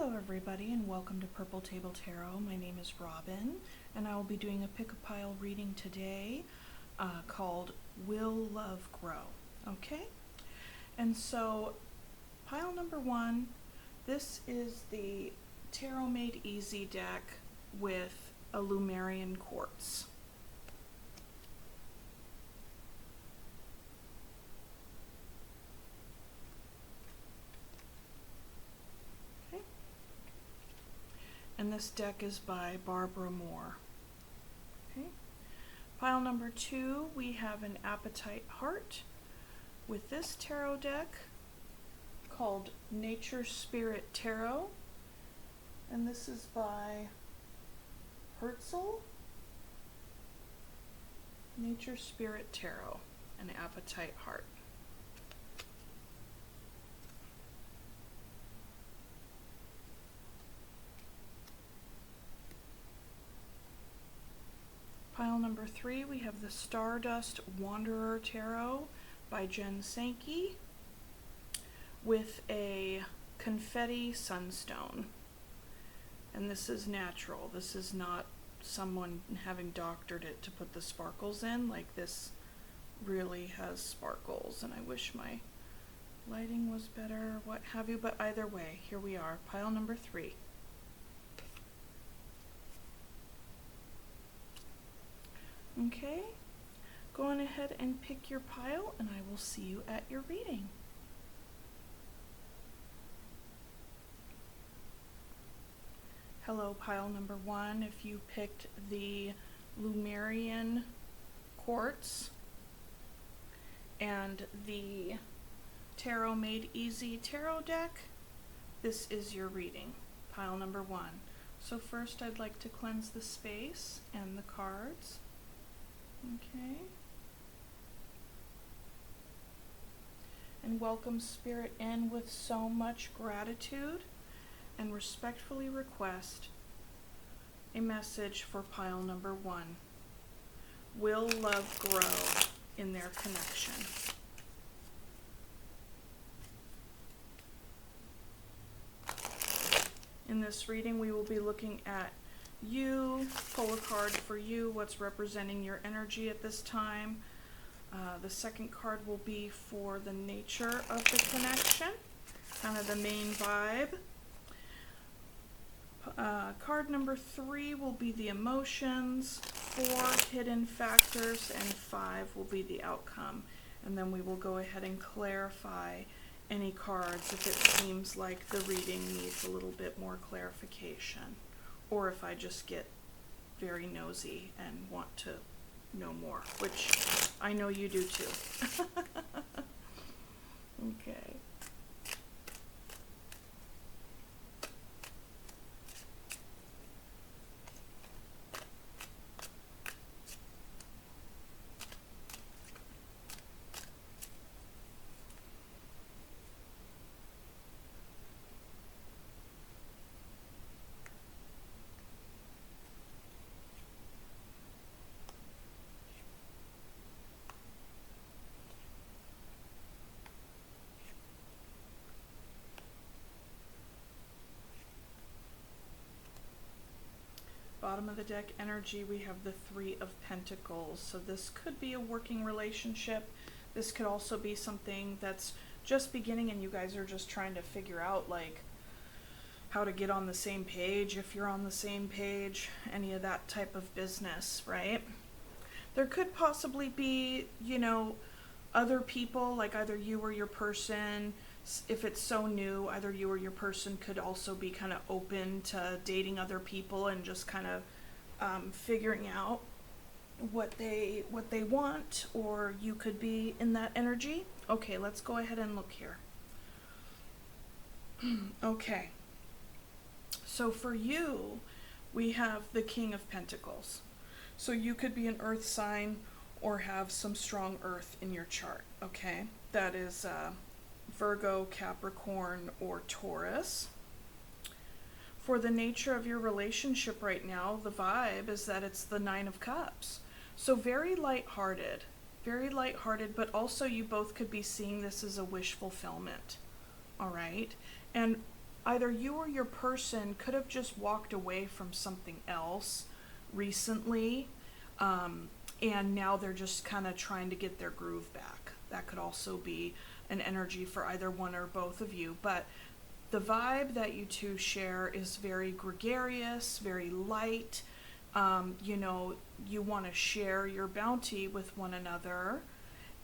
Hello everybody and welcome to Purple Table Tarot. My name is Robin and I will be doing a pick-a-pile reading today called Will Love Grow? Okay? And so pile number one, this is the Tarot Made Easy deck with a Lumerian quartz. And this deck is by Barbara Moore. Okay. Pile number two, we have an Appetite Heart with this tarot deck called Nature Spirit Tarot. And this is by Herzel. Nature Spirit Tarot and Appetite Heart. Pile number three, we have the Stardust Wanderer Tarot by Sankey with a confetti sunstone. And this is natural. This is not someone having doctored it to put the sparkles in. Like, this really has sparkles, and I wish my lighting was better, what have you, but either way, here we are, pile number three. Okay, go on ahead and pick your pile and I will see you at your reading. Hello, pile number one. If you picked the Lumerian quartz and the Tarot Made Easy tarot deck, this is your reading, pile number one. So first I'd like to cleanse the space and the cards. Okay. And welcome Spirit in with so much gratitude and respectfully request a message for pile number one. Will love grow in their connection? In this reading, we will be looking at you, pull a card for you, what's representing your energy at this time. The second card will be for the nature of the connection, kind of the main vibe. Card number three will be the emotions, 4 hidden factors, and 5 will be the outcome. And then we will go ahead and clarify any cards if it seems like the reading needs a little bit more clarification, or if I just get very nosy and want to know more, which I know you do too. Okay. Bottom of the deck energy, we have the 3 of Pentacles. So this could be a working relationship. This could also be something that's just beginning and you guys are just trying to figure out like how to get on the same page, if you're on the same page, any of that type of business, right? There could possibly be, you know, other people, like either you or your person. If it's so new, either you or your person could also be kind of open to dating other people and just kind of figuring out what they want, or you could be in that energy. Okay, let's go ahead and look here. Okay, so for you, we have the King of Pentacles. So you could be an earth sign or have some strong earth in your chart, okay? That is Virgo, Capricorn, or Taurus. For the nature of your relationship right now, the vibe is that it's the 9 of Cups. So very lighthearted, but also you both could be seeing this as a wish fulfillment, all right? And either you or your person could have just walked away from something else recently, and now they're just kind of trying to get their groove back. That could also be an energy for either one or both of you. But the vibe that you two share is very gregarious, very light. You know, you want to share your bounty with one another.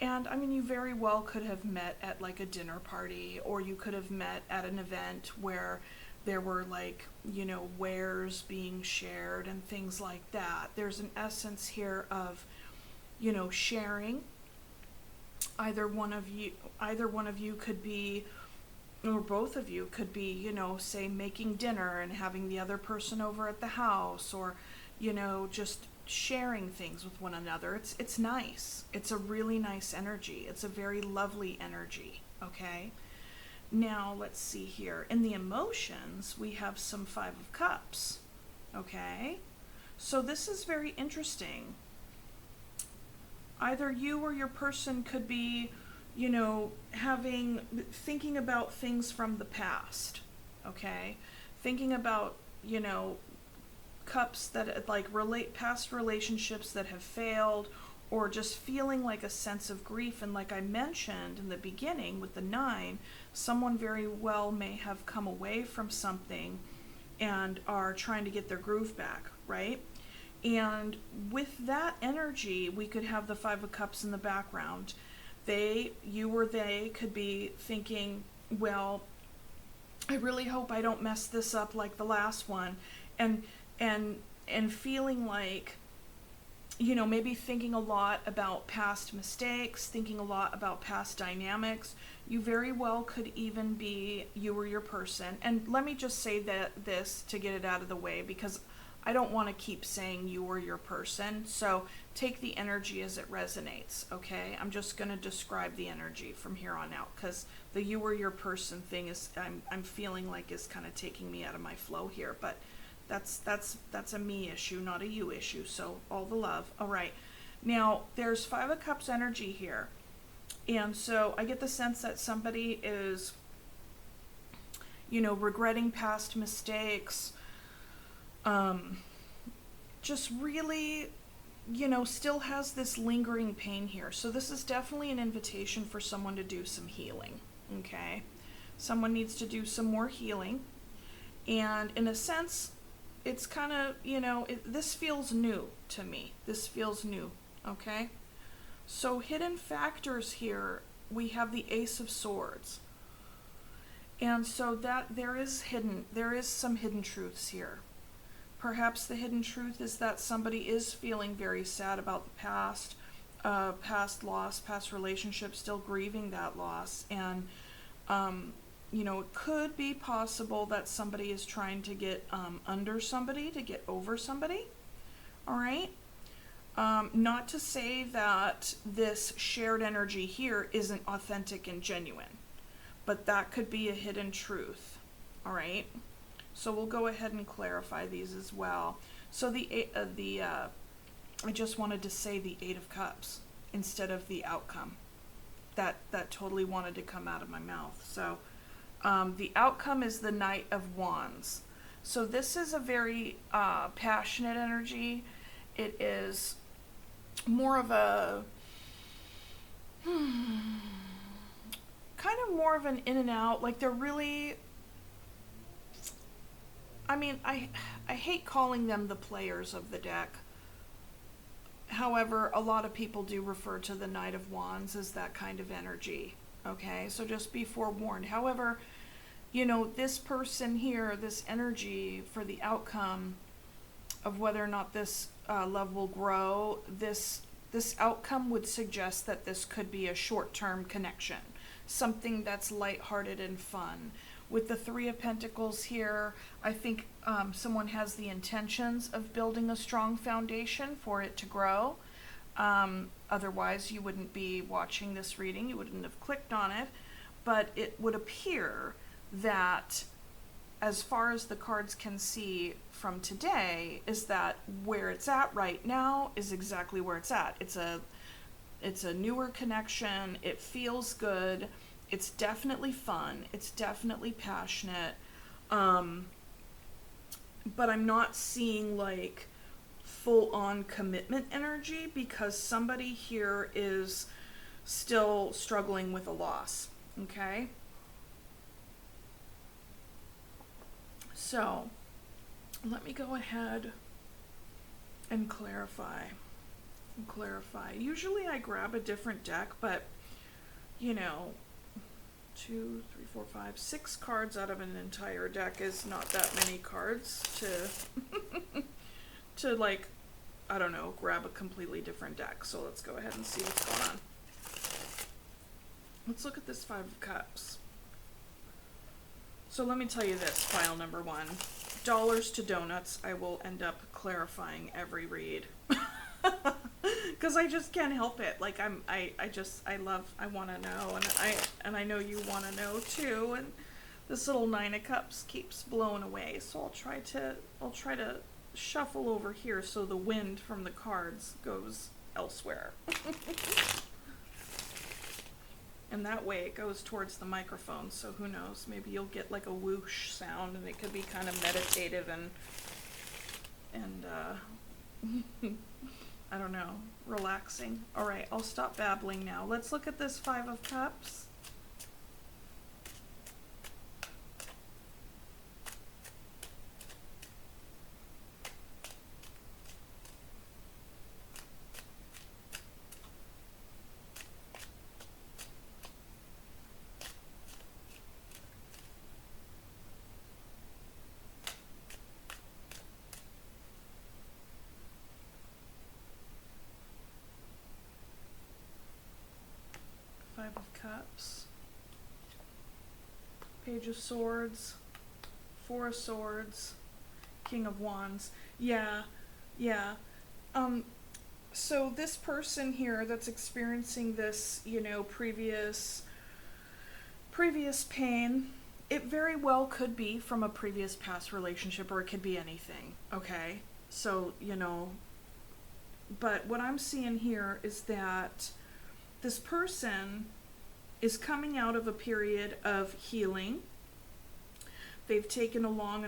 And I mean, you very well could have met at like a dinner party, or you could have met at an event where there were like, you know, wares being shared and things like that. There's an essence here of, you know, sharing. Either one of you could be, or both of you could be, you know, say making dinner and having the other person over at the house, or, you know, just sharing things with one another. It's nice. It's a really nice energy. It's a very lovely energy, okay? Now, let's see here. In the emotions, we have some Five of Cups, okay? So this is very interesting. Either you or your person could be, you know, thinking about things from the past, okay? Thinking about, you know, cups that like past relationships that have failed, or just feeling like a sense of grief. And like I mentioned in the beginning with the 9, someone very well may have come away from something and are trying to get their groove back, right? And with that energy, we could have the 5 of Cups in the background. You or they could be thinking, well, I really hope I don't mess this up like the last one. And feeling like, you know, maybe thinking a lot about past mistakes, thinking a lot about past dynamics. You very well could even be you or your person. And let me just say this to get it out of the way, because I don't want to keep saying you or your person. So take the energy as it resonates, okay? I'm just going to describe the energy from here on out, because the you or your person thing is, I'm feeling like is kind of taking me out of my flow here. But that's a me issue, not a you issue. So all the love. All right. Now there's 5 of Cups energy here. And so I get the sense that somebody is, you know, regretting past mistakes, just really, you know, still has this lingering pain here. So this is definitely an invitation for someone to do some healing, okay? Someone needs to do some more healing. And in a sense, it's kind of, you know, this feels new to me. This feels new, okay? So hidden factors here, we have the Ace of Swords. And so that there is some hidden truths here. Perhaps the hidden truth is that somebody is feeling very sad about the past loss, past relationship, still grieving that loss. And, you know, it could be possible that somebody is trying to get under somebody, to get over somebody. All right? Not to say that this shared energy here isn't authentic and genuine, but that could be a hidden truth. All right? So we'll go ahead and clarify these as well. So I just wanted to say the 8 of Cups instead of the outcome. That totally wanted to come out of my mouth. So the outcome is the Knight of Wands. So this is a very passionate energy. It is more of a kind of more of an in and out. Like they're really, I mean, I hate calling them the players of the deck. However, a lot of people do refer to the Knight of Wands as that kind of energy. Okay, so just be forewarned. However, you know, this person here, this energy for the outcome of whether or not this love will grow, this outcome would suggest that this could be a short-term connection, something that's lighthearted and fun. With the 3 of Pentacles here, I think someone has the intentions of building a strong foundation for it to grow. Otherwise, you wouldn't be watching this reading. You wouldn't have clicked on it. But it would appear that, as far as the cards can see from today, is that where it's at right now is exactly where it's at. It's a newer connection. It feels good. It's definitely fun. It's definitely passionate. Um, but I'm not seeing like full on commitment energy because somebody here is still struggling with a loss. Okay? So, let me go ahead and clarify. Usually I grab a different deck, but you know, 2, 3, 4, 5, 6 cards out of an entire deck is not that many cards to to like, I don't know, grab a completely different deck. So let's go ahead and see what's going on. Let's look at this 5 of Cups. So let me tell you this, file number 1. Dollars to donuts, I will end up clarifying every read. Because I just can't help it. Like I want to know, and I know you want to know too. And this little 9 of Cups keeps blowing away. So I'll try to shuffle over here so the wind from the cards goes elsewhere. And that way it goes towards the microphone. So who knows? Maybe you'll get like a whoosh sound, and it could be kind of meditative and I don't know, relaxing. All right, I'll stop babbling now. Let's look at this 5 of Cups. Of Cups, Page of Swords, 4 of Swords, King of Wands. Yeah. So this person here that's experiencing this, you know, previous pain, it very well could be from a previous past relationship, or it could be anything, okay? So, you know, but what I'm seeing here is that this person is coming out of a period of healing. They've taken a long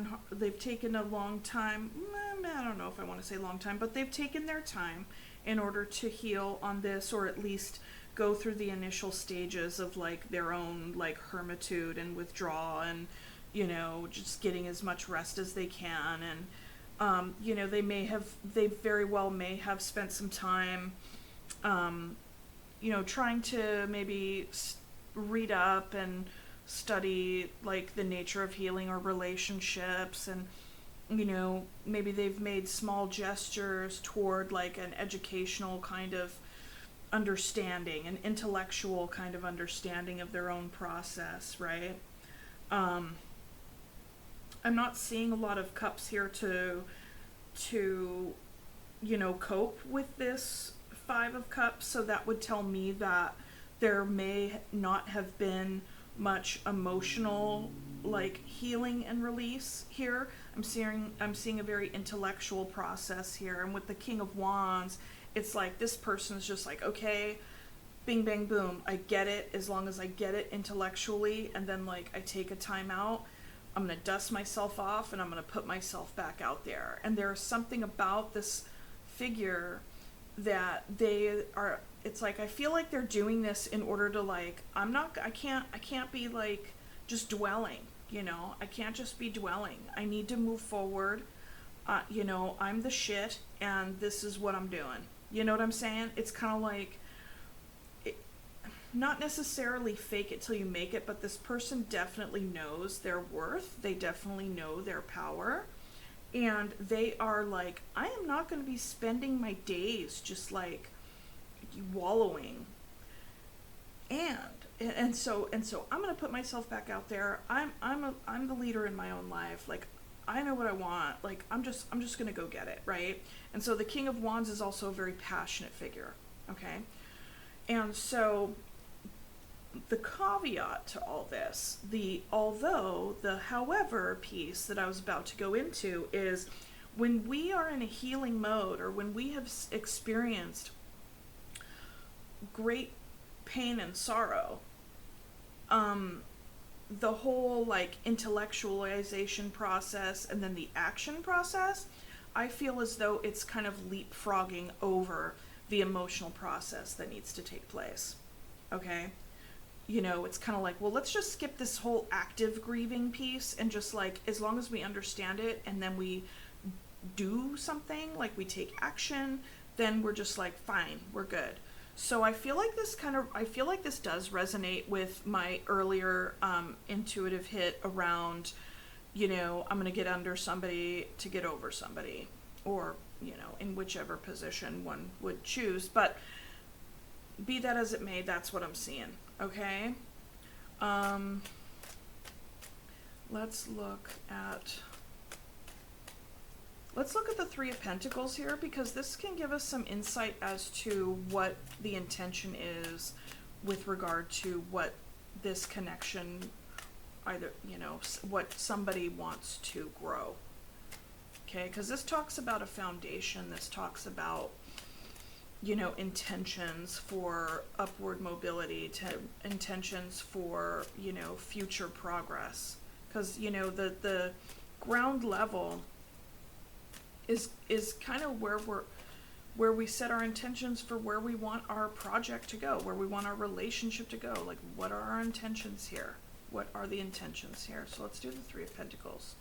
time. I don't know if I want to say long time, but they've taken their time in order to heal on this, or at least go through the initial stages of like their own like hermitude and withdrawal, and you know, just getting as much rest as they can. And you know, they very well may have spent some time you know, trying to maybe read up and study like the nature of healing or relationships, and you know, maybe they've made small gestures toward like an educational kind of understanding, an intellectual kind of understanding of their own process, right? I'm not seeing a lot of cups here to you know, cope with this 5 of Cups, so that would tell me that there may not have been much emotional like healing and release here. I'm seeing a very intellectual process here, and with the King of Wands, it's like this person's just like, okay, bing bang boom, I get it. As long as I get it intellectually, and then like I take a time out, I'm gonna dust myself off and I'm gonna put myself back out there. And there's something about this figure that they are, it's like I feel like they're doing this in order to like, I can't be like just dwelling, you know, I can't just be dwelling. I need to move forward. You know, I'm the shit and this is what I'm doing. You know what I'm saying? It's kind of like, not necessarily fake it till you make it, but this person definitely knows their worth. They definitely know their power. And they are like, I am not going to be spending my days just like wallowing. And so I'm going to put myself back out there. I'm the leader in my own life. Like, I know what I want. Like, I'm just going to go get it, right? And so the King of Wands is also a very passionate figure, okay? And so the caveat to all this, the however piece that I was about to go into is when we are in a healing mode, or when we have experienced great pain and sorrow, the whole like intellectualization process and then the action process, I feel as though it's kind of leapfrogging over the emotional process that needs to take place. Okay? You know, it's kind of like, well, let's just skip this whole active grieving piece and just like, as long as we understand it and then we do something, like we take action, then we're just like, fine, we're good. So I feel like this does resonate with my earlier intuitive hit around, you know, I'm going to get under somebody to get over somebody, or, you know, in whichever position one would choose. But be that as it may, that's what I'm seeing. Okay. Let's look at the Three of Pentacles here, because this can give us some insight as to what the intention is with regard to what this connection, either, you know, what somebody wants to grow. Okay, because this talks about a foundation. This talks about, you know, intentions for upward mobility, to intentions for, you know, future progress. Because, you know, the ground level is kind of where we set our intentions for where we want our project to go, where we want our relationship to go. Like, what are our intentions here? What are the intentions here? So let's do the Three of Pentacles.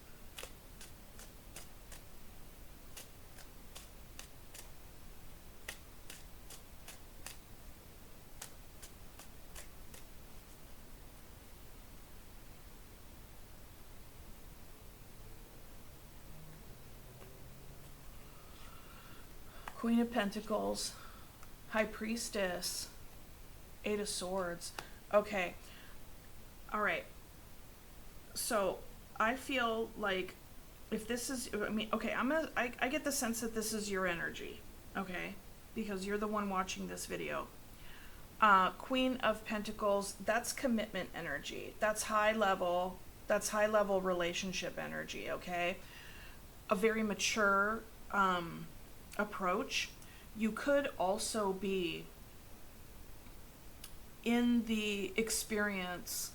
Queen of Pentacles, High Priestess, Eight of Swords. Okay. All right. So I feel like if this is, I mean, okay, I get the sense that this is your energy, okay? Because you're the one watching this video. Queen of Pentacles, that's commitment energy. That's high level relationship energy, okay? A very mature, approach. You could also be in the experience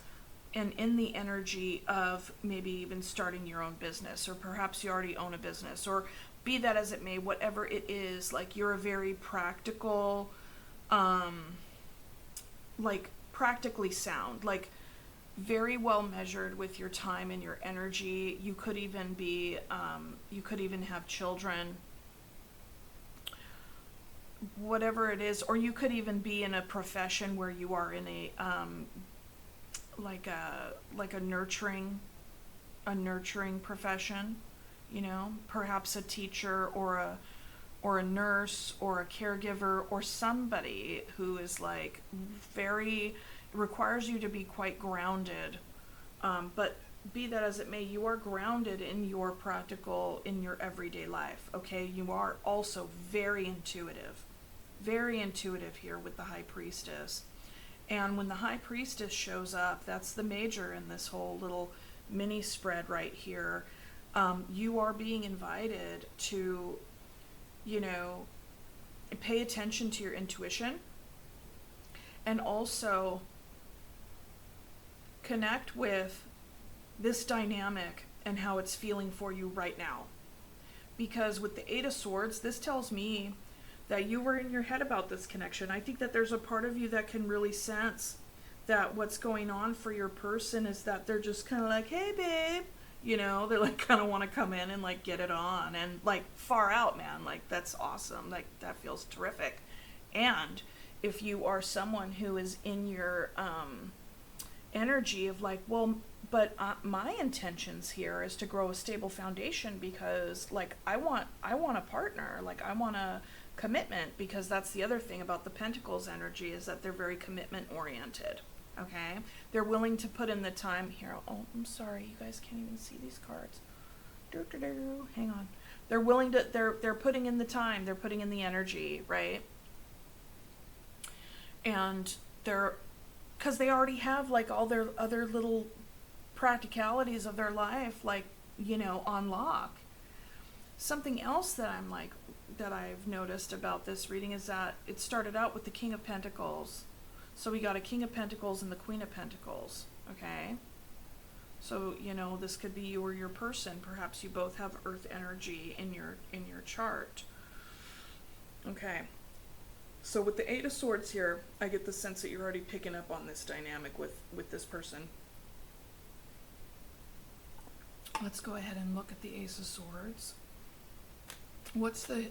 and in the energy of maybe even starting your own business, or perhaps you already own a business, or be that as it may, whatever it is, like you're a very practical, like practically sound, like very well measured with your time and your energy. You could even be, you could even have children, whatever it is, or you could even be in a profession where you are in a like a nurturing profession, you know, perhaps a teacher or a nurse or a caregiver, or somebody who is like very, requires you to be quite grounded, but be that as it may, you are grounded in your practical, in your everyday life, okay? You are also very intuitive here with the High Priestess. And when the High Priestess shows up, that's the major in this whole little mini spread right here. You are being invited to, you know, pay attention to your intuition, and also connect with this dynamic and how it's feeling for you right now. Because with the Eight of Swords, this tells me that you were in your head about this connection. I think that there's a part of you that can really sense that what's going on for your person is that they're just kind of like, hey babe, you know, they like kind of want to come in and like get it on, and like far out, man, like that's awesome, like that feels terrific. And if you are someone who is in your energy of like, well, but my intentions here is to grow a stable foundation, because like I want a partner, like I want a commitment, because that's the other thing about the Pentacles energy, is that they're very commitment oriented. Okay, they're willing to put in the time here. Oh, I'm sorry, you guys can't even see these cards. Hang on. They're willing to, they're putting in the time, they're putting in the energy, right? And they're, because they already have like all their other little practicalities of their life, like, you know, on lock. Something else that I'm like, that I've noticed about this reading is that it started out with the King of Pentacles. So we got a King of Pentacles and the Queen of Pentacles, okay? So, you know, this could be you or your person. Perhaps you both have earth energy in your chart. Okay. So with the Eight of Swords here, I get the sense that you're already picking up on this dynamic with this person. Let's go ahead and look at the Ace of Swords. What's the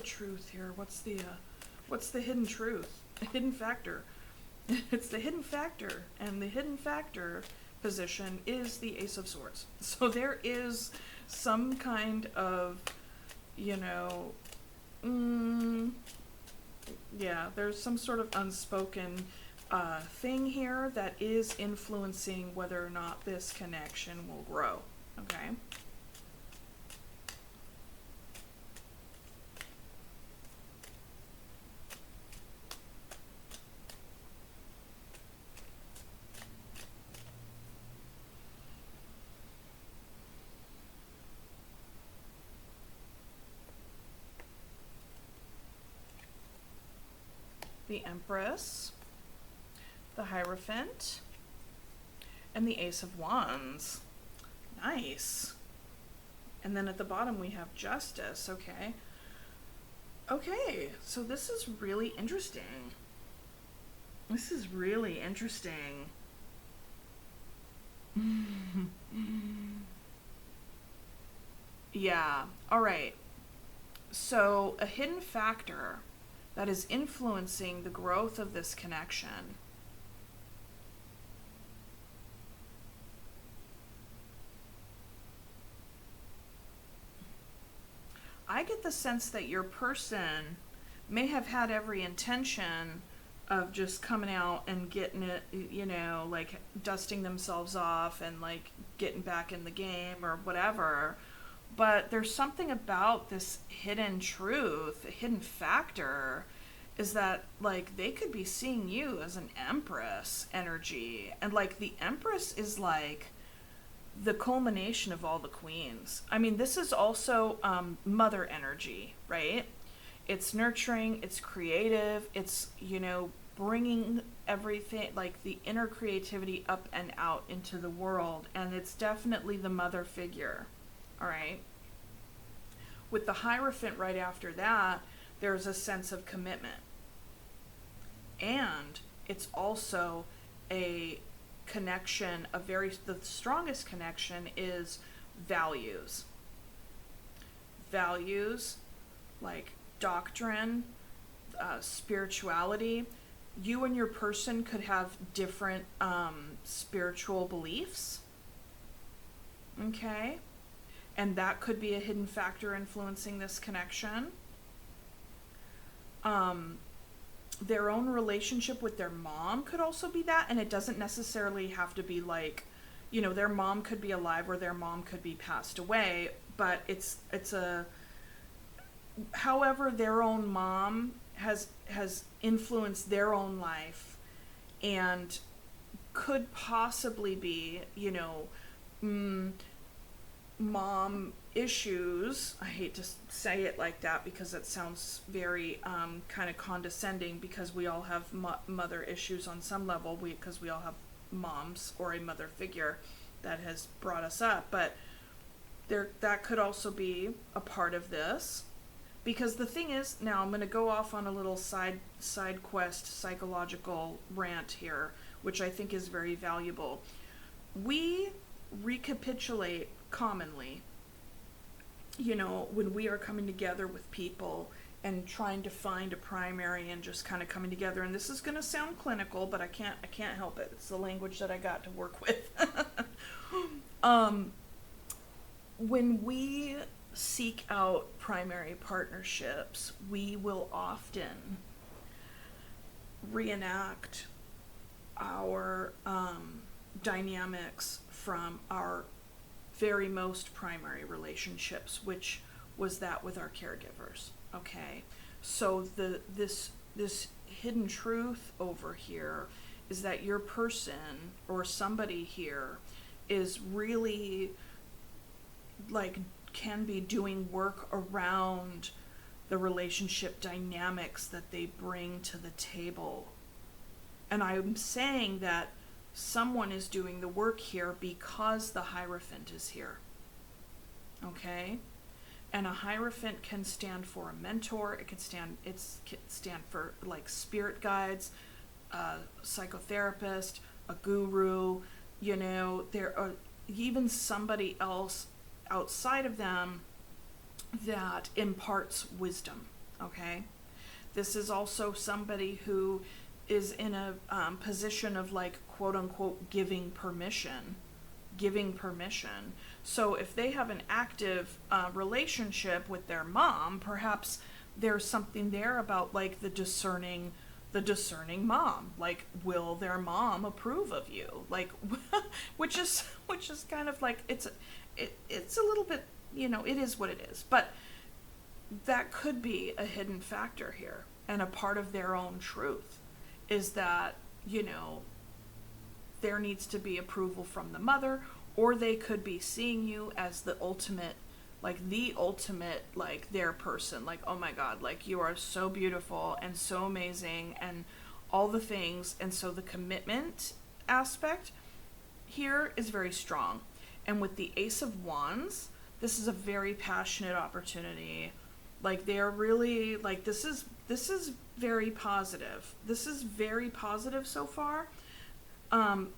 truth here? What's the hidden truth? The hidden factor. It's the hidden factor, and the hidden factor position is the Ace of Swords. So there is some kind of, you know, yeah, there's some sort of unspoken thing here that is influencing whether or not this connection will grow. Okay. The Empress, the Hierophant, and the Ace of Wands. Nice. And then at the bottom we have Justice. Okay. Okay, so this is really interesting. This is really interesting. Yeah, all right. So a hidden factor that is influencing the growth of this connection. I get the sense that your person may have had every intention of just coming out and getting it, you know, like dusting themselves off and like getting back in the game or whatever. But there's something about this hidden truth, a hidden factor, is that like they could be seeing you as an Empress energy. And like the Empress is like the culmination of all the queens. I mean, this is also mother energy, right? It's nurturing, it's creative, it's, you know, bringing everything, like the inner creativity up and out into the world. And it's definitely the mother figure. All right. With the Hierophant right after that, there's a sense of commitment. And it's also a connection, the strongest connection is values. Values like doctrine, spirituality. You and your person could have different spiritual beliefs. Okay. And that could be a hidden factor influencing this connection. Their own relationship with their mom could also be that, and it doesn't necessarily have to be like, you know, their mom could be alive or their mom could be passed away, but it's a, however their own mom has influenced their own life and could possibly be, you know, mom issues. I hate to say it like that because it sounds very kind of condescending, because we all have mother issues on some level, because we all have moms or a mother figure that has brought us up. But that could also be a part of this, because the thing is, now I'm going to go off on a little side quest psychological rant here, which I think is very valuable. We recapitulate commonly, you know, when we are coming together with people and trying to find a primary and just kind of coming together, and this is going to sound clinical, but I can't help it. It's the language that I got to work with. When we seek out primary partnerships, we will often reenact our dynamics from our very most primary relationships, which was that with our caregivers. Okay, so this hidden truth over here is that your person or somebody here is really like can be doing work around the relationship dynamics that they bring to the table. And I'm saying that someone is doing the work here because the Hierophant is here. Okay? And a Hierophant can stand for a mentor. It can stand for like spirit guides, a psychotherapist, a guru. You know, there are even somebody else outside of them that imparts wisdom. Okay? This is also somebody who is in a position of like quote unquote giving permission. So if they have an active relationship with their mom, perhaps there's something there about like the discerning mom. Like, will their mom approve of you? Like, which is kind of like it's a little bit, you know, it is what it is. But that could be a hidden factor here, and a part of their own truth is that, you know, there needs to be approval from the mother, or they could be seeing you as the ultimate, like their person, like, oh my God, like you are so beautiful and so amazing and all the things. And so the commitment aspect here is very strong. And with the Ace of Wands, this is a very passionate opportunity. Like, they are really like, this is very positive. This is very positive so far. And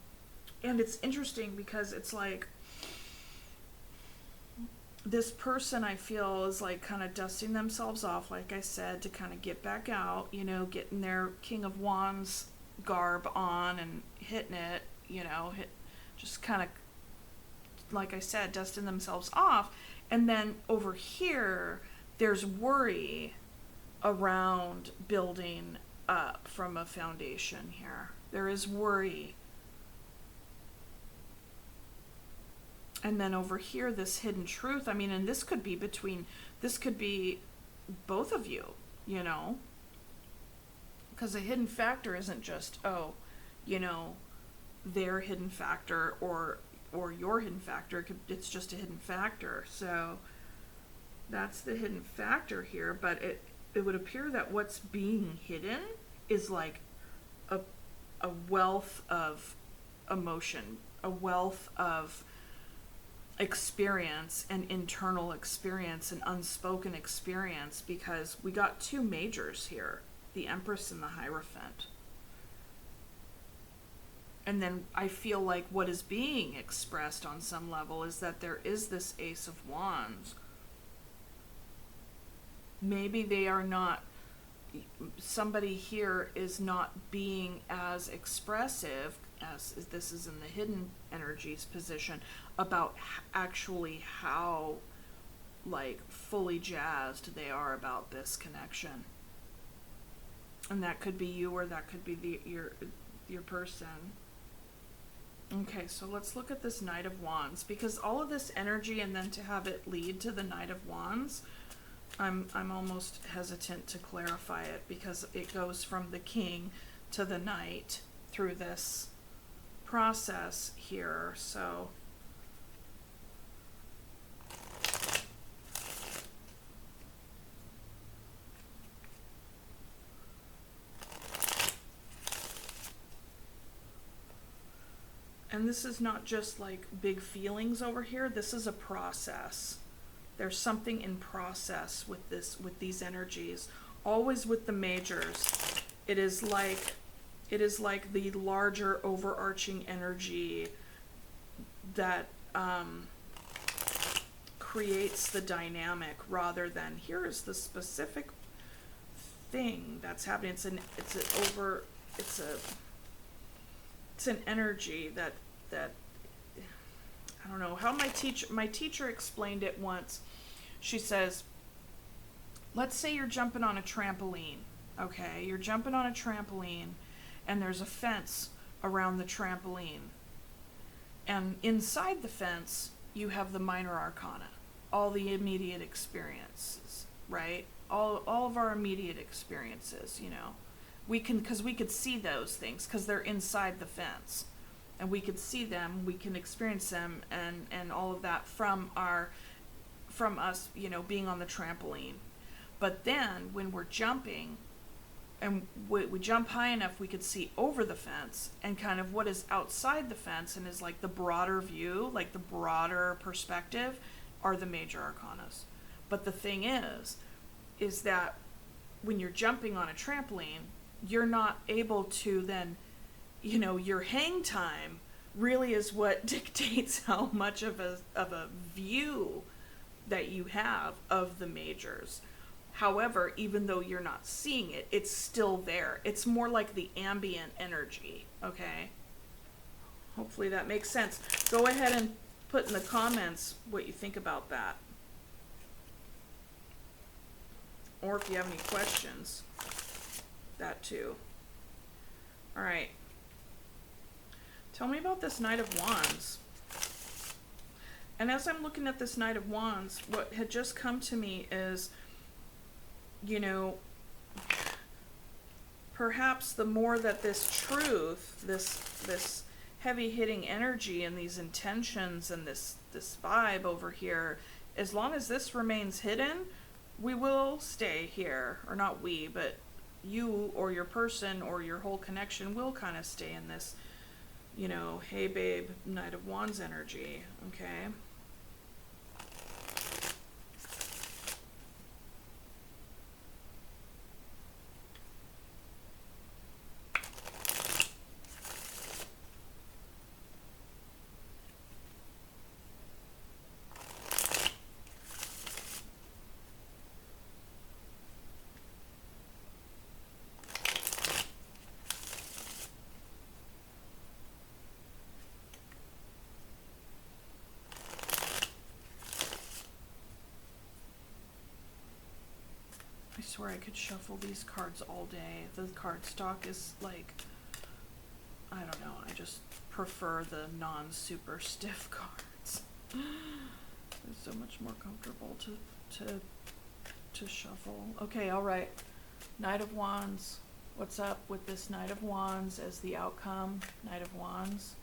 it's interesting because it's like this person, I feel, is like kind of dusting themselves off, like I said, to kind of get back out, you know, getting their King of Wands garb on and hitting it, you know, just kind of, like I said, dusting themselves off. And then over here, there's worry around building up from a foundation here. There is worry. And then over here, this hidden truth. I mean, and this could be both of you, you know, because a hidden factor isn't just, oh, you know, their hidden factor or your hidden factor. It's just a hidden factor. So that's the hidden factor here. But it would appear that what's being hidden is like a wealth of emotion, a wealth of experience and internal experience and unspoken experience, because we got two majors here, the Empress and the Hierophant. And then I feel like what is being expressed on some level is that there is this Ace of Wands. Maybe they are not, somebody here is not being as expressive as this is in the hidden energies position about actually how like fully jazzed they are about this connection. And that could be you, or that could be your person. Okay, so let's look at this Knight of Wands, because all of this energy and then to have it lead to the Knight of Wands, I'm almost hesitant to clarify it, because it goes from the King to the Knight through this process here. So and this is not just like big feelings over here. This is a process. There's something in process with these energies. Always with the majors, it is like the larger overarching energy that creates the dynamic, rather than here is the specific thing that's happening. It's an energy that I don't know how my teacher explained it once. She says, let's say you're jumping on a trampoline. Okay, you're jumping on a trampoline and there's a fence around the trampoline. And inside the fence, you have the minor arcana, all the immediate experiences, right? All of our immediate experiences, you know. Because we could see those things because they're inside the fence. And we could see them, we can experience them, and all of that from us, you know, being on the trampoline. But then when we're jumping, and we jump high enough, we could see over the fence, and kind of what is outside the fence and is like the broader view, like the broader perspective, are the major arcanas. But the thing is that when you're jumping on a trampoline, you're not able to then, you know, your hang time really is what dictates how much of a view that you have of the majors. However, even though you're not seeing it, it's still there. It's more like the ambient energy, okay? Hopefully that makes sense. Go ahead and put in the comments what you think about that. Or if you have any questions, that too. All right. Tell me about this Knight of Wands. And as I'm looking at this Knight of Wands, what had just come to me is, you know, perhaps the more that this truth, this heavy hitting energy and these intentions and this vibe over here, as long as this remains hidden, we will stay here. Or not we, but you or your person or your whole connection will kind of stay in this, you know, hey babe, Knight of Wands energy, okay? I swear I could shuffle these cards all day. The card stock is like, I don't know, I just prefer the non-super stiff cards. It's so much more comfortable to shuffle. Okay, all right. Knight of Wands. What's up with this Knight of Wands as the outcome? Knight of Wands.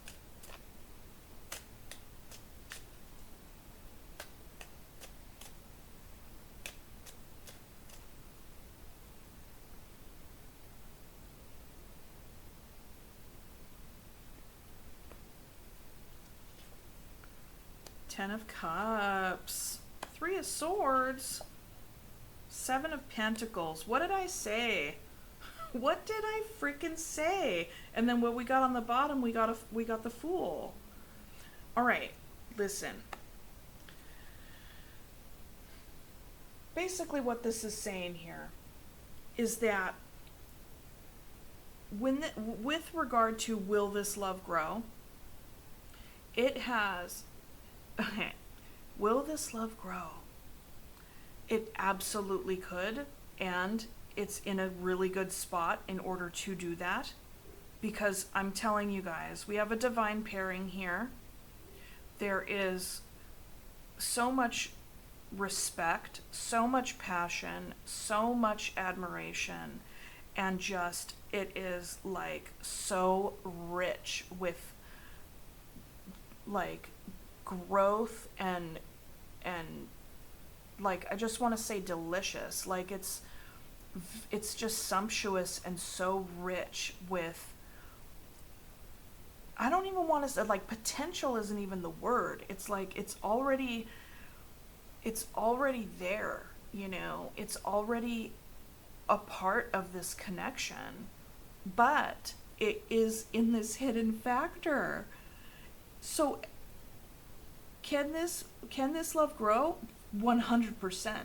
Ten of Cups, Three of Swords, Seven of Pentacles. What did I say? What did I freaking say? And then what we got on the bottom, we got the Fool. All right, listen. Basically what this is saying here is that with regard to will this love grow, it has. Okay, will this love grow? It absolutely could, and it's in a really good spot in order to do that, because I'm telling you guys, we have a divine pairing here. There is so much respect, so much passion, so much admiration, and just, it is like so rich with like growth and like, I just want to say delicious. Like it's just sumptuous and so rich with, I don't even want to say, like, potential isn't even the word. It's like it's already there, you know. It's already a part of this connection, but it is in this hidden factor. So can this love grow? 100%.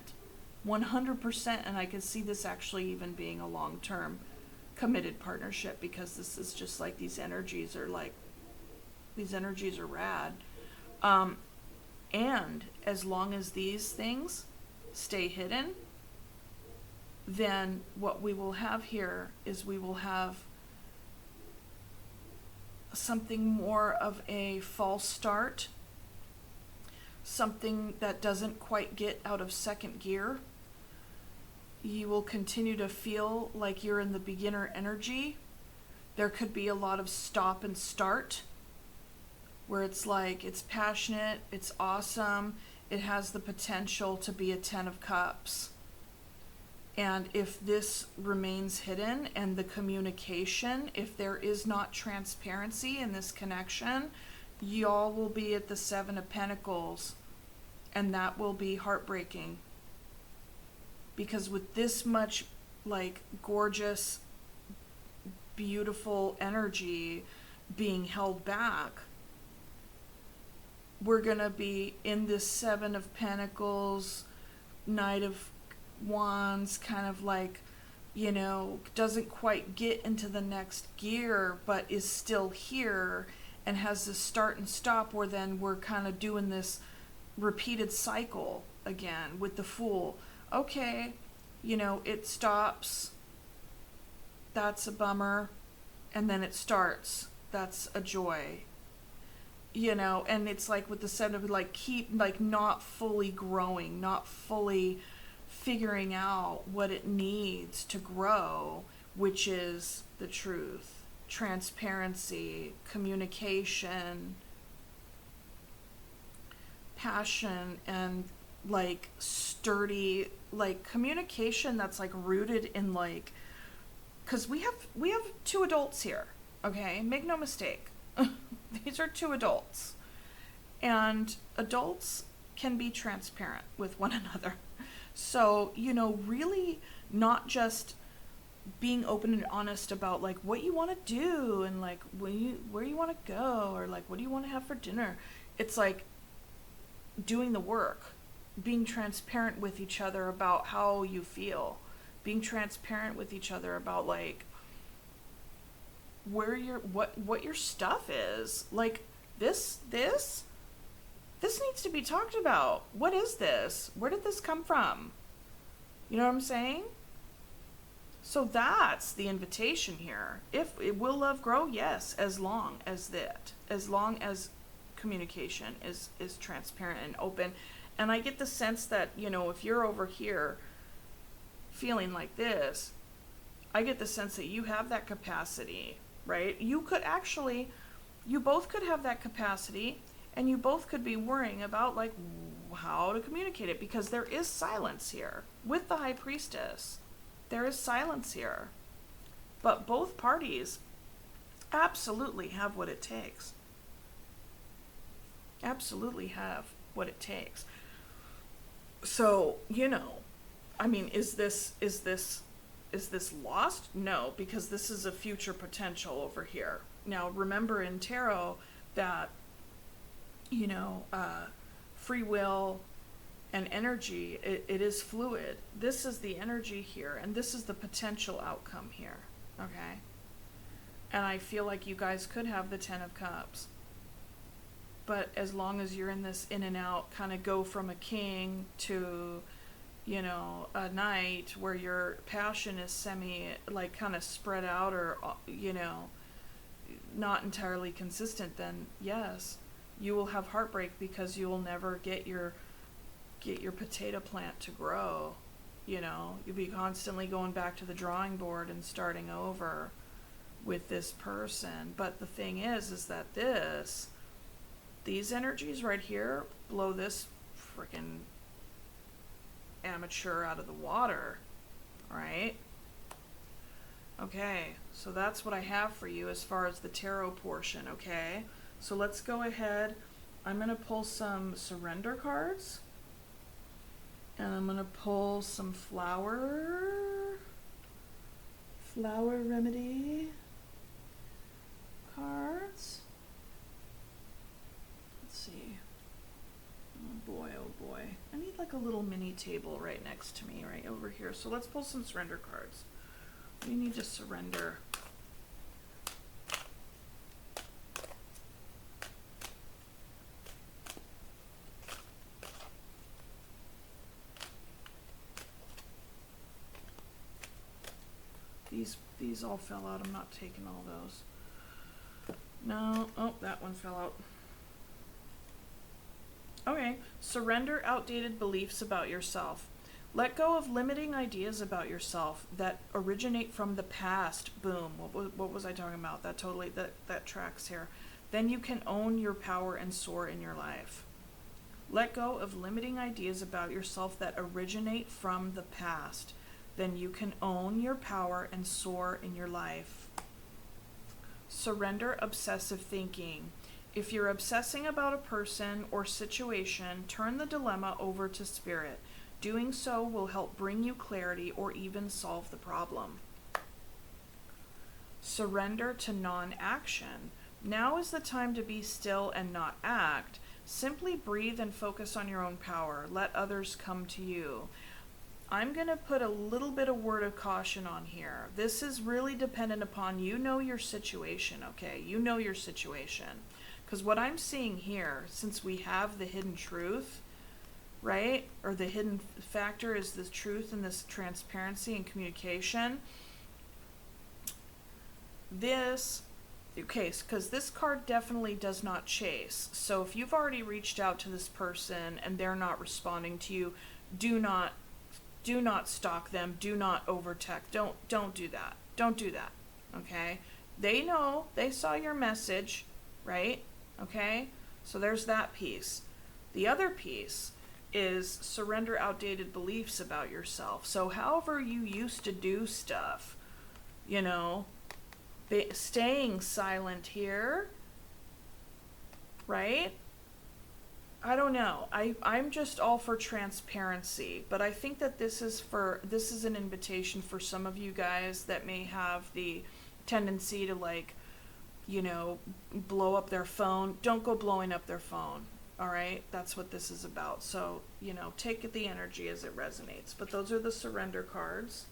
100%, and I can see this actually even being a long-term committed partnership, because this is just like, these energies are rad. And as long as these things stay hidden, then what we will have here is we will have something more of a false start, something that doesn't quite get out of second gear. You will continue to feel like you're in the beginner energy. There could be a lot of stop and start, where it's like, it's passionate, it's awesome, it has the potential to be a 10 of Cups. And if this remains hidden and the communication, if there is not transparency in this connection, y'all will be at the Seven of Pentacles, and that will be heartbreaking. Because with this much like gorgeous, beautiful energy being held back, we're gonna be in this Seven of Pentacles, Knight of Wands, kind of like, you know, doesn't quite get into the next gear, but is still here and has this start and stop, where then we're kind of doing this repeated cycle again with the Fool. Okay, you know, it stops, that's a bummer, and then it starts, that's a joy. You know, and it's like with the Seven of, like, keep, like, not fully growing, not fully figuring out what it needs to grow, which is the truth, transparency, communication, passion, and like sturdy, like communication that's like rooted in like, because we have two adults here, okay? Make no mistake. These are two adults, and adults can be transparent with one another. So, you know, really not just being open and honest about like what you want to do and like where you want to go, or like what do you want to have for dinner. It's like doing the work, being transparent with each other about how you feel, being transparent with each other about like where your what your stuff is. Like this needs to be talked about. What is this? Where did this come from? You know what I'm saying? So that's the invitation here. If it will love grow, yes, as long as communication is transparent and open. And I get the sense that, you know, if you're over here feeling like this, I get the sense that you have that capacity, right? You both could have that capacity, and you both could be worrying about like how to communicate it, because there is silence here with the High Priestess. There is silence here, but both parties absolutely have what it takes. Absolutely have what it takes. So, you know, I mean, is this lost? No, because this is a future potential over here. Now, remember in tarot that, you know, free will and energy, it is fluid. This is the energy here, and this is the potential outcome here, okay? And I feel like you guys could have the Ten of Cups. But as long as you're in this in and out, kind of go from a king to, you know, a knight, where your passion is like kind of spread out, or, you know, not entirely consistent, then yes, you will have heartbreak, because you will never get your potato plant to grow. You know, you'll be constantly going back to the drawing board and starting over with this person. But the thing is that these energies right here blow this freaking amateur out of the water, right? Okay, so that's what I have for you as far as the tarot portion, okay? So let's go ahead. I'm going to pull some surrender cards. And I'm going to pull some flower remedy cards. Let's see. Oh boy, oh boy. I need like a little mini table right next to me, right over here. So let's pull some surrender cards. We need to surrender. These all fell out. I'm not taking all those. No. Oh, that one fell out. Okay. Surrender outdated beliefs about yourself. Let go of limiting ideas about yourself that originate from the past. Boom. What was I talking about? That tracks here. Then you can own your power and soar in your life. Let go of limiting ideas about yourself that originate from the past. then you can own your power and soar in your life. Surrender obsessive thinking. If you're obsessing about a person or situation, turn the dilemma over to spirit. Doing so will help bring you clarity or even solve the problem. Surrender to non-action. Now is the time to be still and not act. Simply breathe and focus on your own power. Let others come to you. I'm going to put a little bit of word of caution on here. This is really dependent upon you know your situation, okay? You know your situation. Because what I'm seeing here, since we have the hidden truth, right? Or the hidden factor is the truth and this transparency and communication. This, okay, because this card definitely does not chase. So if you've already reached out to this person and they're not responding to you, do not stalk them. Do not overtext. Don't do that. Don't do that. Okay? They know. They saw your message, right? Okay? So there's that piece. The other piece is surrender outdated beliefs about yourself. So however you used to do stuff, you know, staying silent here, right? I don't know. I'm just all for transparency, but I think that this is an invitation for some of you guys that may have the tendency to, like, you know, blow up their phone. Don't go blowing up their phone. All right? That's what this is about. So, you know, take the energy as it resonates. But those are the surrender cards.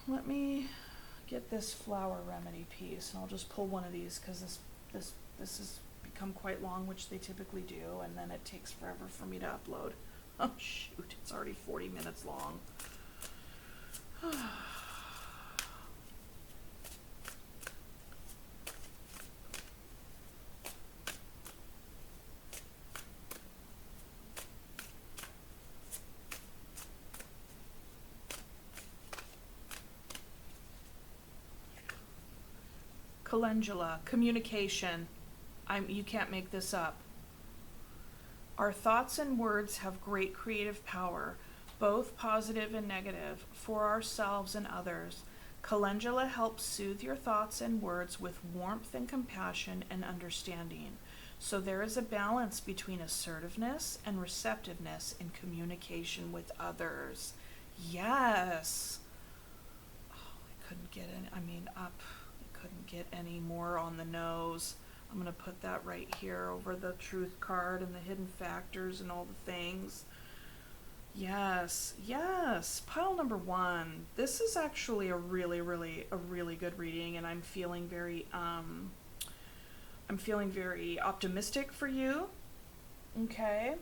Let me get this flower remedy piece, and I'll just pull one of these because this has become quite long, which they typically do, and then it takes forever for me to upload. Oh shoot, it's already 40 minutes long. Calendula, communication. You can't make this up. Our thoughts and words have great creative power, both positive and negative, for ourselves and others. Calendula helps soothe your thoughts and words with warmth and compassion and understanding. So there is a balance between assertiveness and receptiveness in communication with others. Yes. Oh, I couldn't get couldn't get any more on the nose. I'm going to put that right here over the truth card and the hidden factors and all the things. Yes, yes. Pile number 1. This is actually a really good reading, and I'm feeling very optimistic for you. Okay.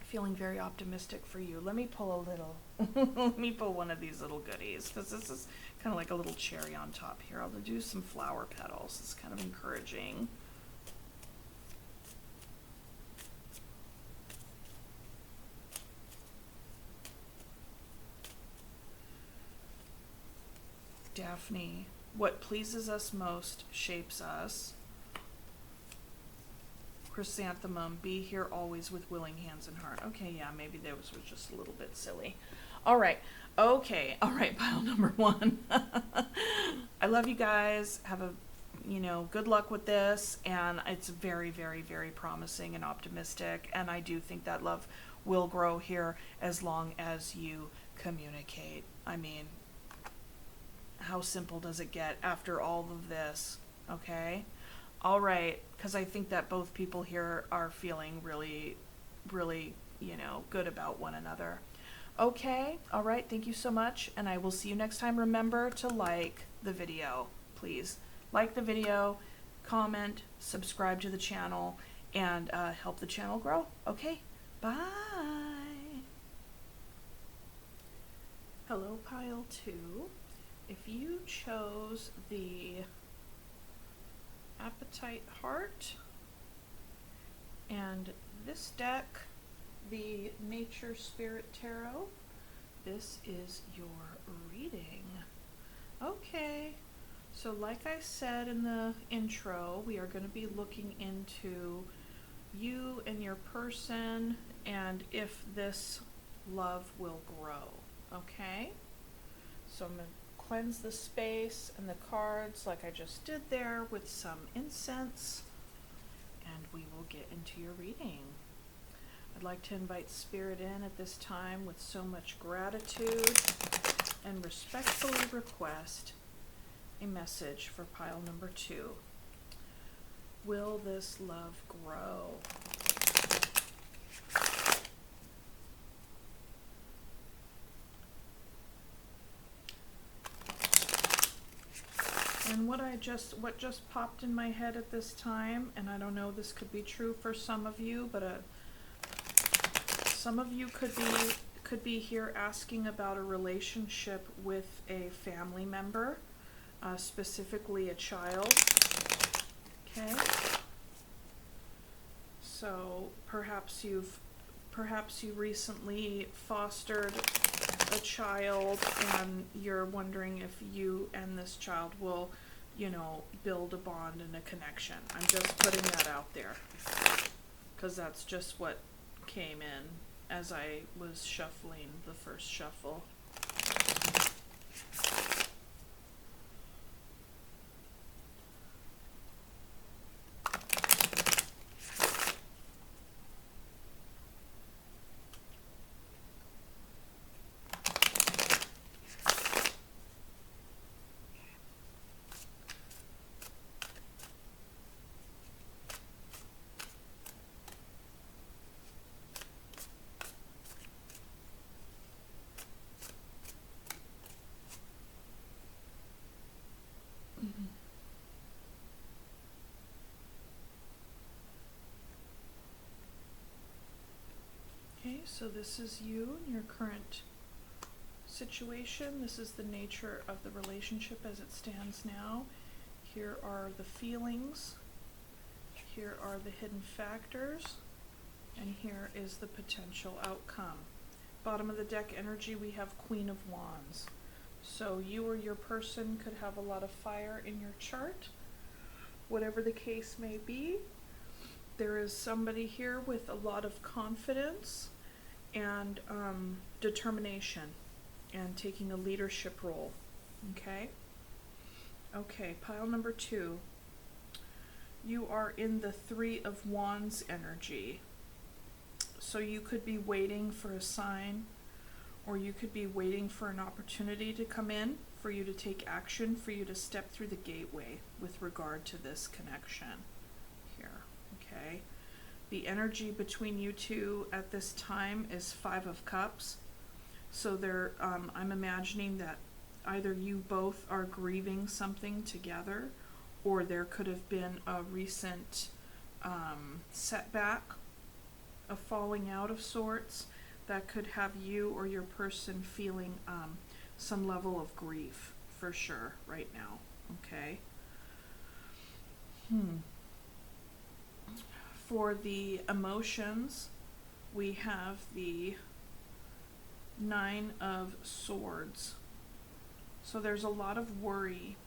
Feeling very optimistic for you. Let me pull a little. Let me pull one of these little goodies, because this is kind of like a little cherry on top here. I'll do some flower petals. It's kind of encouraging. Daphne, what pleases us most shapes us. Chrysanthemum, be here always with willing hands and heart. Okay, yeah, maybe that was just a little bit silly. All right, okay, all right, pile number 1. I love you guys. Have a, good luck with this, and it's very promising and optimistic, and I do think that love will grow here as long as you communicate. I mean, how simple does it get after all of this? Okay? All right, because I think that both people here are feeling really, good about one another. Okay, all right, thank you so much, and I will see you next time. Remember to like the video, please. Like the video, comment, subscribe to the channel, and help the channel grow. Okay, bye. Hello, pile 2. If you chose the Appetite Heart and this deck, the Nature Spirit Tarot, this is your reading. Okay, so like I said in the intro, we are going to be looking into you and your person, and if this love will grow. Okay? So I'm going to cleanse the space and the cards like I just did there with some incense, and we will get into your reading. I'd like to invite Spirit in at this time with so much gratitude and respectfully request a message for pile number 2. Will this love grow? And what just popped in my head at this time, and I don't know, this could be true for some of you, but some of you could be here asking about a relationship with a family member, specifically a child. Okay. So perhaps you recently fostered a child, and you're wondering if you and this child will, build a bond and a connection. I'm just putting that out there because that's just what came in as I was shuffling the first shuffle. Okay, so this is you and your current situation. This is the nature of the relationship as it stands now. Here are the feelings. Here are the hidden factors. And here is the potential outcome. Bottom of the deck energy, we have Queen of Wands. So you or your person could have a lot of fire in your chart. Whatever the case may be, there is somebody here with a lot of confidence and determination and taking a leadership role. Okay? Okay, pile number 2. You are in the 3 of Wands energy. So you could be waiting for a sign, or you could be waiting for an opportunity to come in, for you to take action, for you to step through the gateway with regard to this connection here. Okay? The energy between you two at this time is 5 of Cups. So I'm imagining that either you both are grieving something together, or there could have been a recent setback, a falling out of sorts, that could have you or your person feeling some level of grief for sure right now. Okay? For the emotions, we have the 9 of Swords. So there's a lot of worry.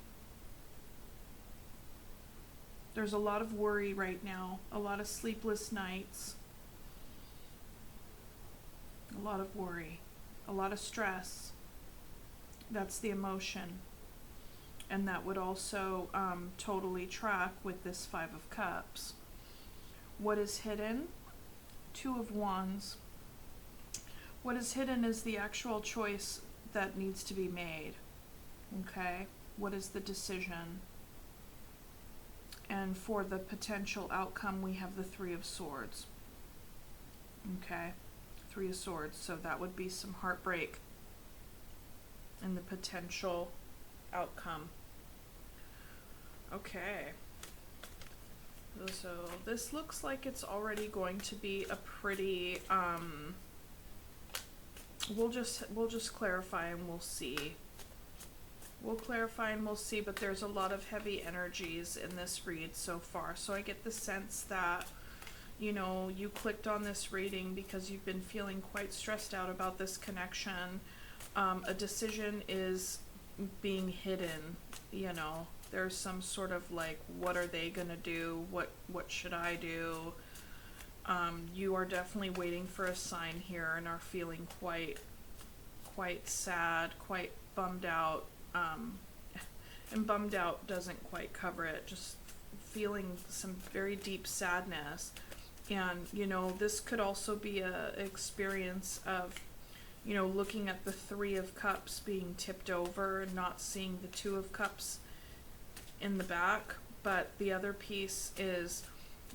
There's a lot of worry right now, a lot of sleepless nights, a lot of worry, a lot of stress. That's the emotion. And that would also totally track with this 5 of Cups. What is hidden? 2 of Wands. What is hidden is the actual choice that needs to be made. Okay? What is the decision? And for the potential outcome, we have the 3 of Swords. Okay? 3 of Swords. So that would be some heartbreak in the potential outcome. Okay. So this looks like it's already going to be a pretty, we'll just clarify and we'll see. We'll clarify and we'll see, but there's a lot of heavy energies in this read so far. So I get the sense that, you clicked on this reading because you've been feeling quite stressed out about this connection. A decision is being hidden, There's some sort of like, what are they gonna do? What should I do? You are definitely waiting for a sign here and are feeling quite sad, quite bummed out. And bummed out doesn't quite cover it, just feeling some very deep sadness. And, you know, this could also be a experience of, you know, looking at the Three of Cups being tipped over and not seeing the Two of Cups in the back. But the other piece is,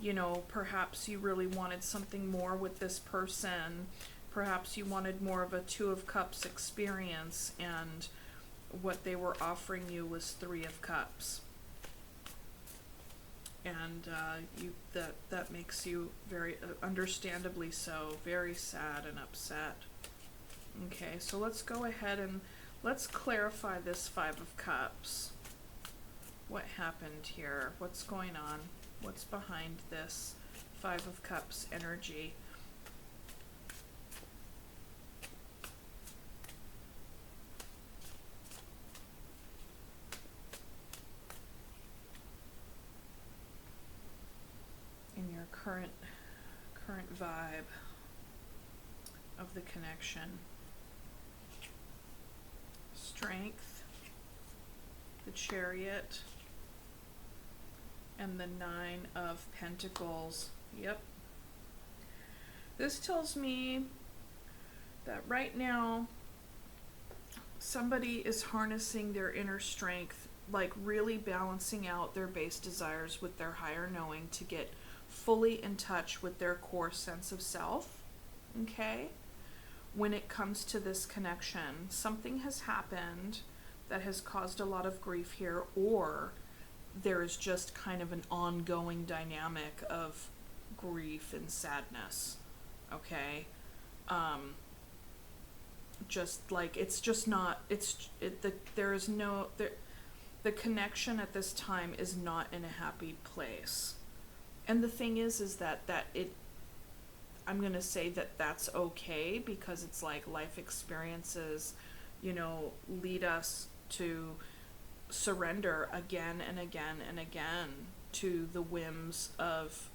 you know, perhaps you really wanted something more with this person. Perhaps you wanted more of a Two of Cups experience, and what they were offering you was Three of Cups. And that makes you very, understandably so, very sad and upset. Okay, so let's go ahead and let's clarify this Five of Cups. What happened here? What's going on? What's behind this Five of Cups energy? In your current vibe of the connection. Strength, the Chariot, and the Nine of Pentacles. Yep. This tells me that right now somebody is harnessing their inner strength, like really balancing out their base desires with their higher knowing to get fully in touch with their core sense of self. Okay? When it comes to this connection, something has happened that has caused a lot of grief here, or there is just kind of an ongoing dynamic of grief and sadness. Okay? Just like, it's just not, there is no, the connection at this time is not in a happy place. And the thing is that I'm going to say that that's okay, because it's like life experiences, you know, lead us to surrender again and again and again to the whims of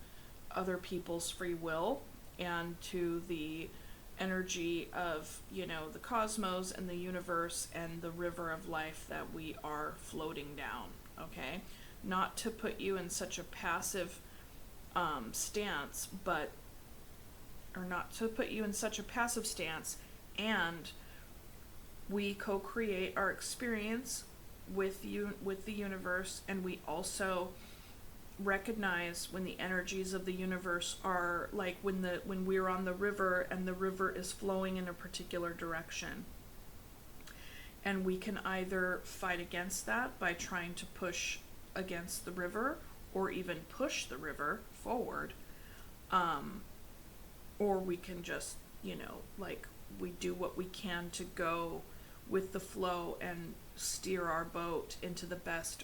other people's free will and to the energy of, you know, the cosmos and the universe and the river of life that we are floating down. Okay? Not to put you in such a passive stance, and we co-create our experience with the universe, and we also recognize when the energies of the universe are like when we're on the river and the river is flowing in a particular direction, and we can either fight against that by trying to push against the river, or even push the river forward, or we can just, you know, like, we do what we can to go with the flow and steer our boat into the best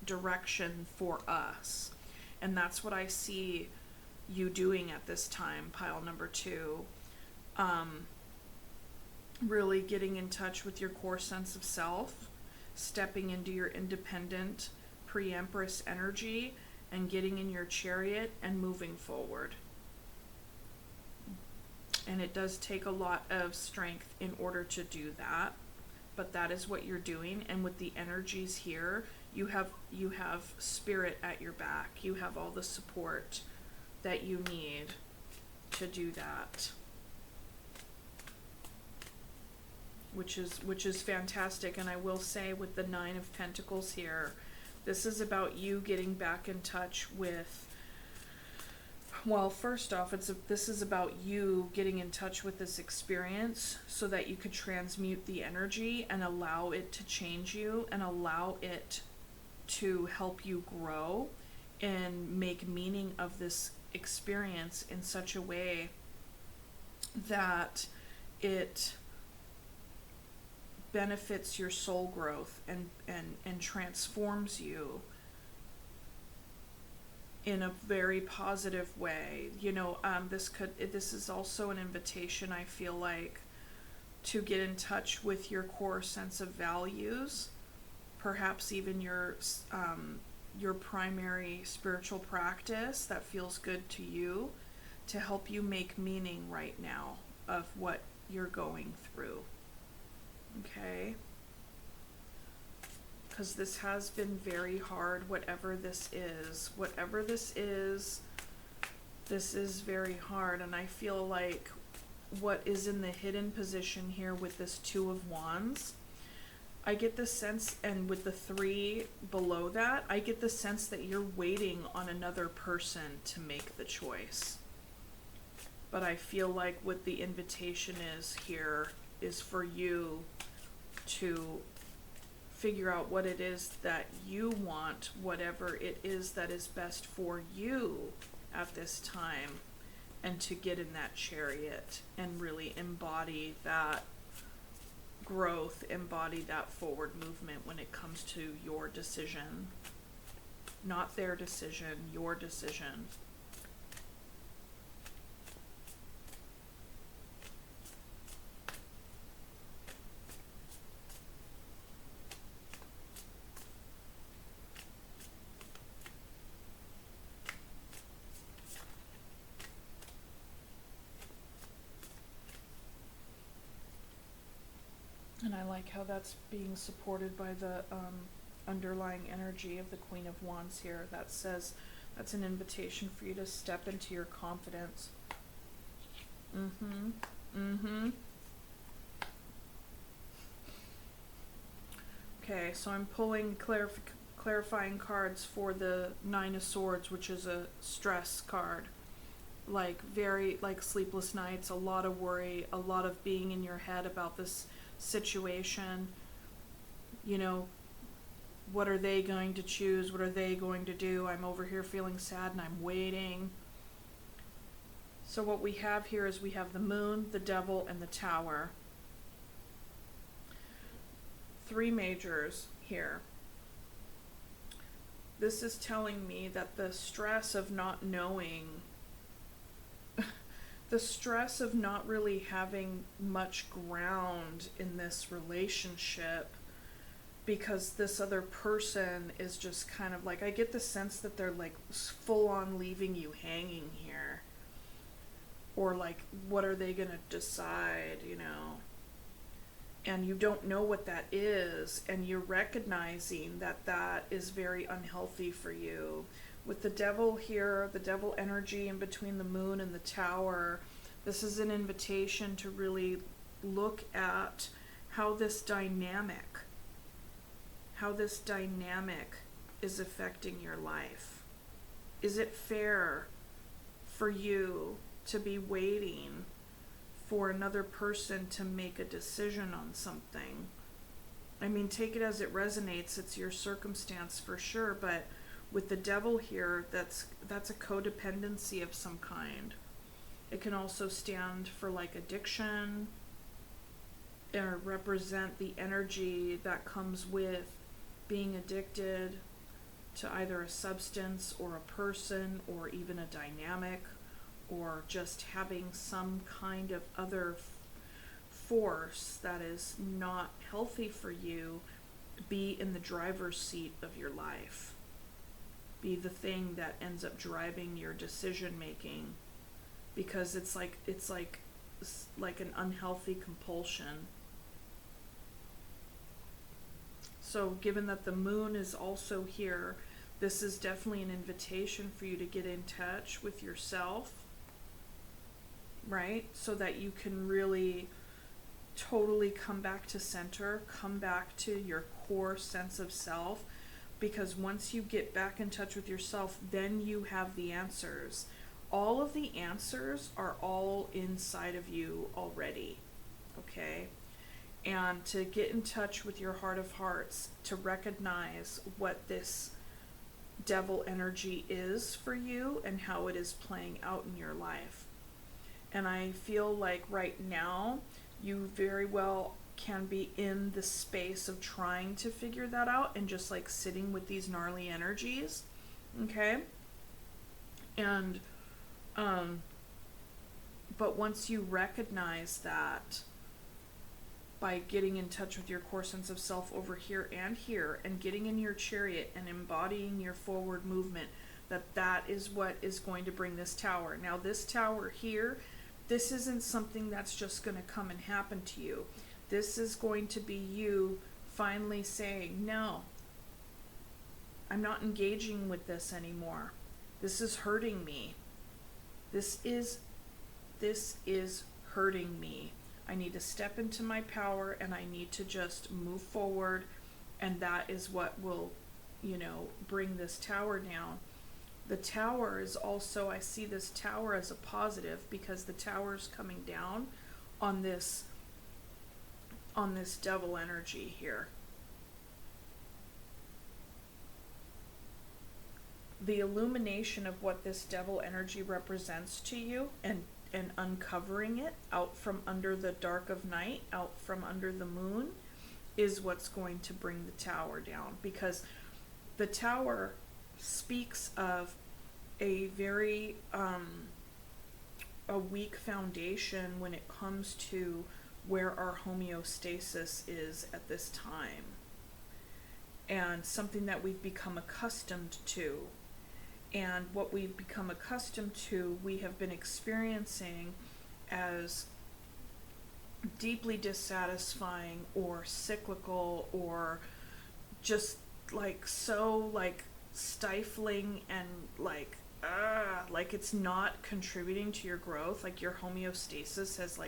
direction for us. And that's what I see you doing at this time, pile number 2. Really getting in touch with your core sense of self, stepping into your independent pre-empress energy, and getting in your chariot and moving forward. And it does take a lot of strength in order to do that, but that is what you're doing. And with the energies here, you have spirit at your back. You have all the support that you need to do that, which is fantastic. And I will say, with the Nine of Pentacles here, this is about you getting back in touch with, well, first off, this is about you getting in touch with this experience so that you could transmute the energy and allow it to change you and allow it to help you grow and make meaning of this experience in such a way that it benefits your soul growth and transforms you in a very positive way. You know, this is also an invitation, I feel like, to get in touch with your core sense of values, perhaps even your primary spiritual practice that feels good to you, to help you make meaning right now of what you're going through. Okay? Because this has been very hard, whatever this is. Whatever this is very hard. And I feel like what is in the hidden position here with this Two of Wands, I get the sense, and with the 3 below that, I get the sense that you're waiting on another person to make the choice. But I feel like what the invitation is here is for you to figure out what it is that you want, whatever it is that is best for you at this time, and to get in that chariot and really embody that growth, embody that forward movement when it comes to your decision. Not their decision, your decision. And I like how that's being supported by the underlying energy of the Queen of Wands here. That says that's an invitation for you to step into your confidence. Okay, so I'm pulling clarifying cards for the Nine of Swords, which is a stress card. Like very, like sleepless nights, a lot of worry, a lot of being in your head about this situation. You know, what are they going to choose? What are they going to do? I'm over here feeling sad and I'm waiting. So what we have here is we have the Moon, the Devil, and the Tower. 3 majors here. This is telling me that the stress of not knowing, the stress of not really having much ground in this relationship, because this other person is just kind of like, I get the sense that they're like full on leaving you hanging here. Or like, what are they gonna decide, you know? And you don't know what that is, and you're recognizing that that is very unhealthy for you. With the Devil here, the Devil energy in between the Moon and the Tower, this is an invitation to really look at how this dynamic is affecting your life. Is it fair for you to be waiting for another person to make a decision on something? I mean, take it as it resonates. It's your circumstance for sure, but with the Devil here, that's a codependency of some kind. It can also stand for like addiction, or represent the energy that comes with being addicted to either a substance or a person or even a dynamic, or just having some kind of other force that is not healthy for you be in the driver's seat of your life. Be the thing that ends up driving your decision making, because it's like an unhealthy compulsion. So given that the Moon is also here, this is definitely an invitation for you to get in touch with yourself, right? So that you can really totally come back to center, come back to your core sense of self, because once you get back in touch with yourself, then you have the answers. All of the answers are all inside of you already, okay? And to get in touch with your heart of hearts, to recognize what this Devil energy is for you and how it is playing out in your life. And I feel like right now, you very well can be in the space of trying to figure that out and just like sitting with these gnarly energies, okay? And but once you recognize that, by getting in touch with your core sense of self over here and getting in your chariot and embodying your forward movement, That is what is going to bring this tower. Now this tower here, this isn't something that's just going to come and happen to you. This is going to be you finally saying, no, I'm not engaging with this anymore. This is hurting me. This is hurting me. I need to step into my power and I need to just move forward, and that is what will, bring this tower down. The tower is also, I see this tower as a positive because the tower is coming down on this devil energy here. The illumination of what this devil energy represents to you, and uncovering it out from under the dark of night, out from under the moon, is what's going to bring the tower down, because the tower speaks of a very a weak foundation when it comes to where our homeostasis is at this time, and something that we've become accustomed to. And what we've become accustomed to, we have been experiencing as deeply dissatisfying or cyclical, or just so stifling, and like it's not contributing to your growth. Like your homeostasis has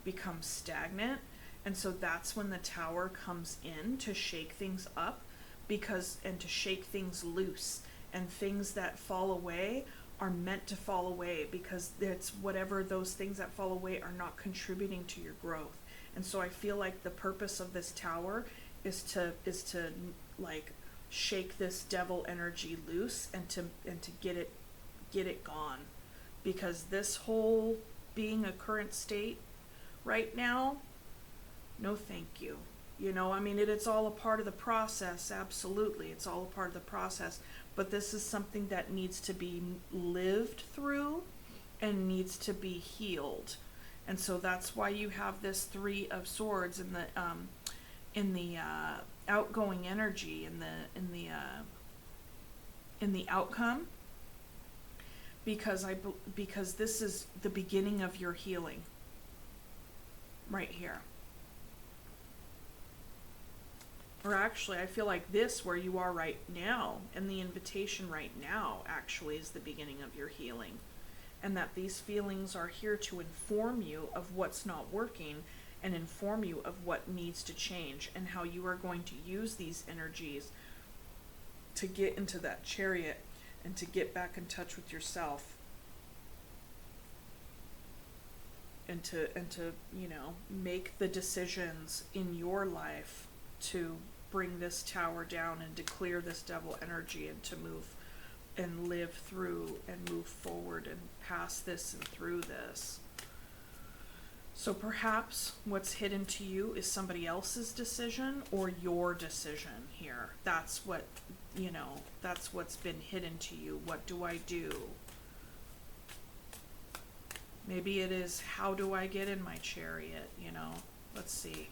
become stagnant. And so that's when the tower comes in to shake things up, and to shake things loose. And things that fall away are meant to fall away, because it's whatever those things that fall away are not contributing to your growth. And so I feel like the purpose of this tower is to shake this devil energy loose, and to get it gone, because this whole being a current state right now, no thank you. It's all a part of the process. Absolutely, it's all a part of the process. But this is something that needs to be lived through and needs to be healed. And so that's why you have this Three of Swords in the outgoing energy, in the outcome, because this is the beginning of your healing right here. Or actually, I feel like this, where you are right now, and the invitation right now, actually is the beginning of your healing. And that these feelings are here to inform you of what's not working, and inform you of what needs to change, and how you are going to use these energies to get into that chariot and to get back in touch with yourself. And to make the decisions in your life to bring this tower down and to clear this devil energy, and to move and live through and move forward and past this and through this. So perhaps what's hidden to you is somebody else's decision or your decision here. That's what's been hidden to you. What do I do? Maybe it is, how do I get in my chariot? Let's see.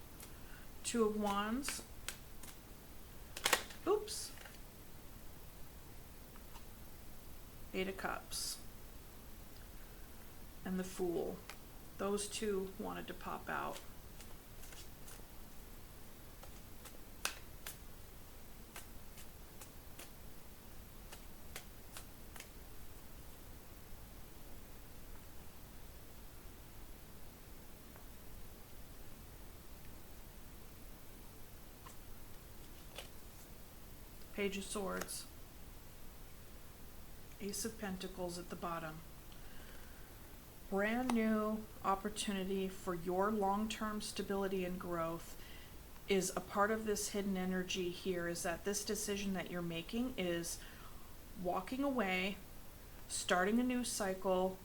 Two of Wands. Oops. Eight of Cups. And the Fool. Those two wanted to pop out. Page of Swords. Ace of Pentacles at the bottom. Brand new opportunity for your long-term stability and growth is a part of this hidden energy here, is that this decision that you're making is walking away, starting a new cycle,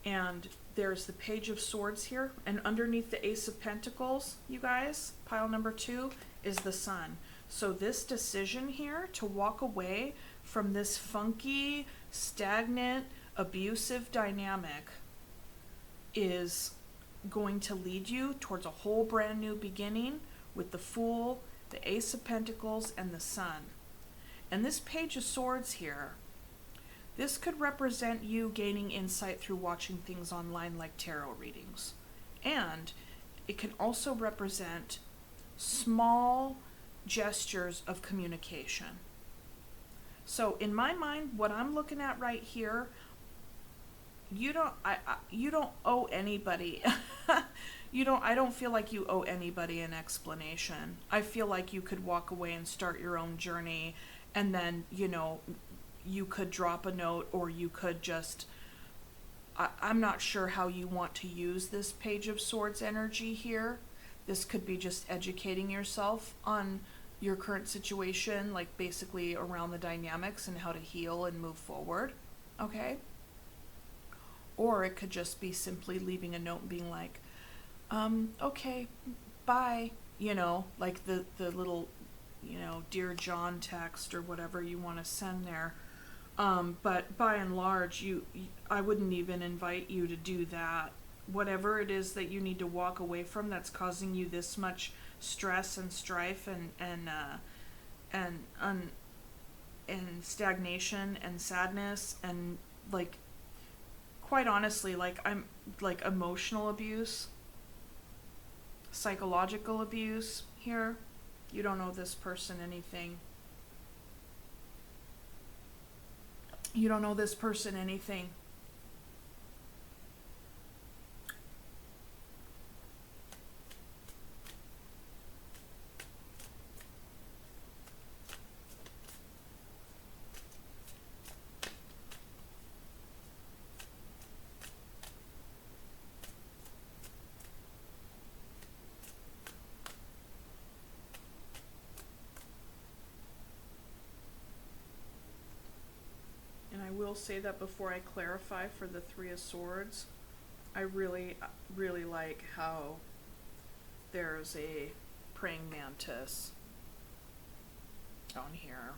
and there's the Page of Swords here, and underneath the Ace of Pentacles, you guys, pile number 2, is the Sun. So this decision here to walk away from this funky, stagnant, abusive dynamic is going to lead you towards a whole brand new beginning with the Fool, the Ace of Pentacles, and the Sun. And this Page of Swords here, This could represent you gaining insight through watching things online like tarot readings. And it can also represent small gestures of communication. So in my mind, what I'm looking at right here, you don't owe anybody I don't feel like you owe anybody an explanation. I feel like you could walk away and start your own journey, and then, you could drop a note, or you could just, I'm not sure how you want to use this Page of Swords energy here. This could be just educating yourself on your current situation, like basically around the dynamics and how to heal and move forward, okay? Or it could just be simply leaving a note and being like, okay, bye, like the little, Dear John text or whatever you want to send there. But by and large, I wouldn't even invite you to do that. Whatever it is that you need to walk away from that's causing you this much stress and strife and stagnation and sadness and, like, quite honestly, like, I'm like emotional abuse, psychological abuse here. You don't owe this person anything. You don't owe this person anything. I will say that before I clarify for the Three of Swords, I really, really like how there's a praying mantis on here.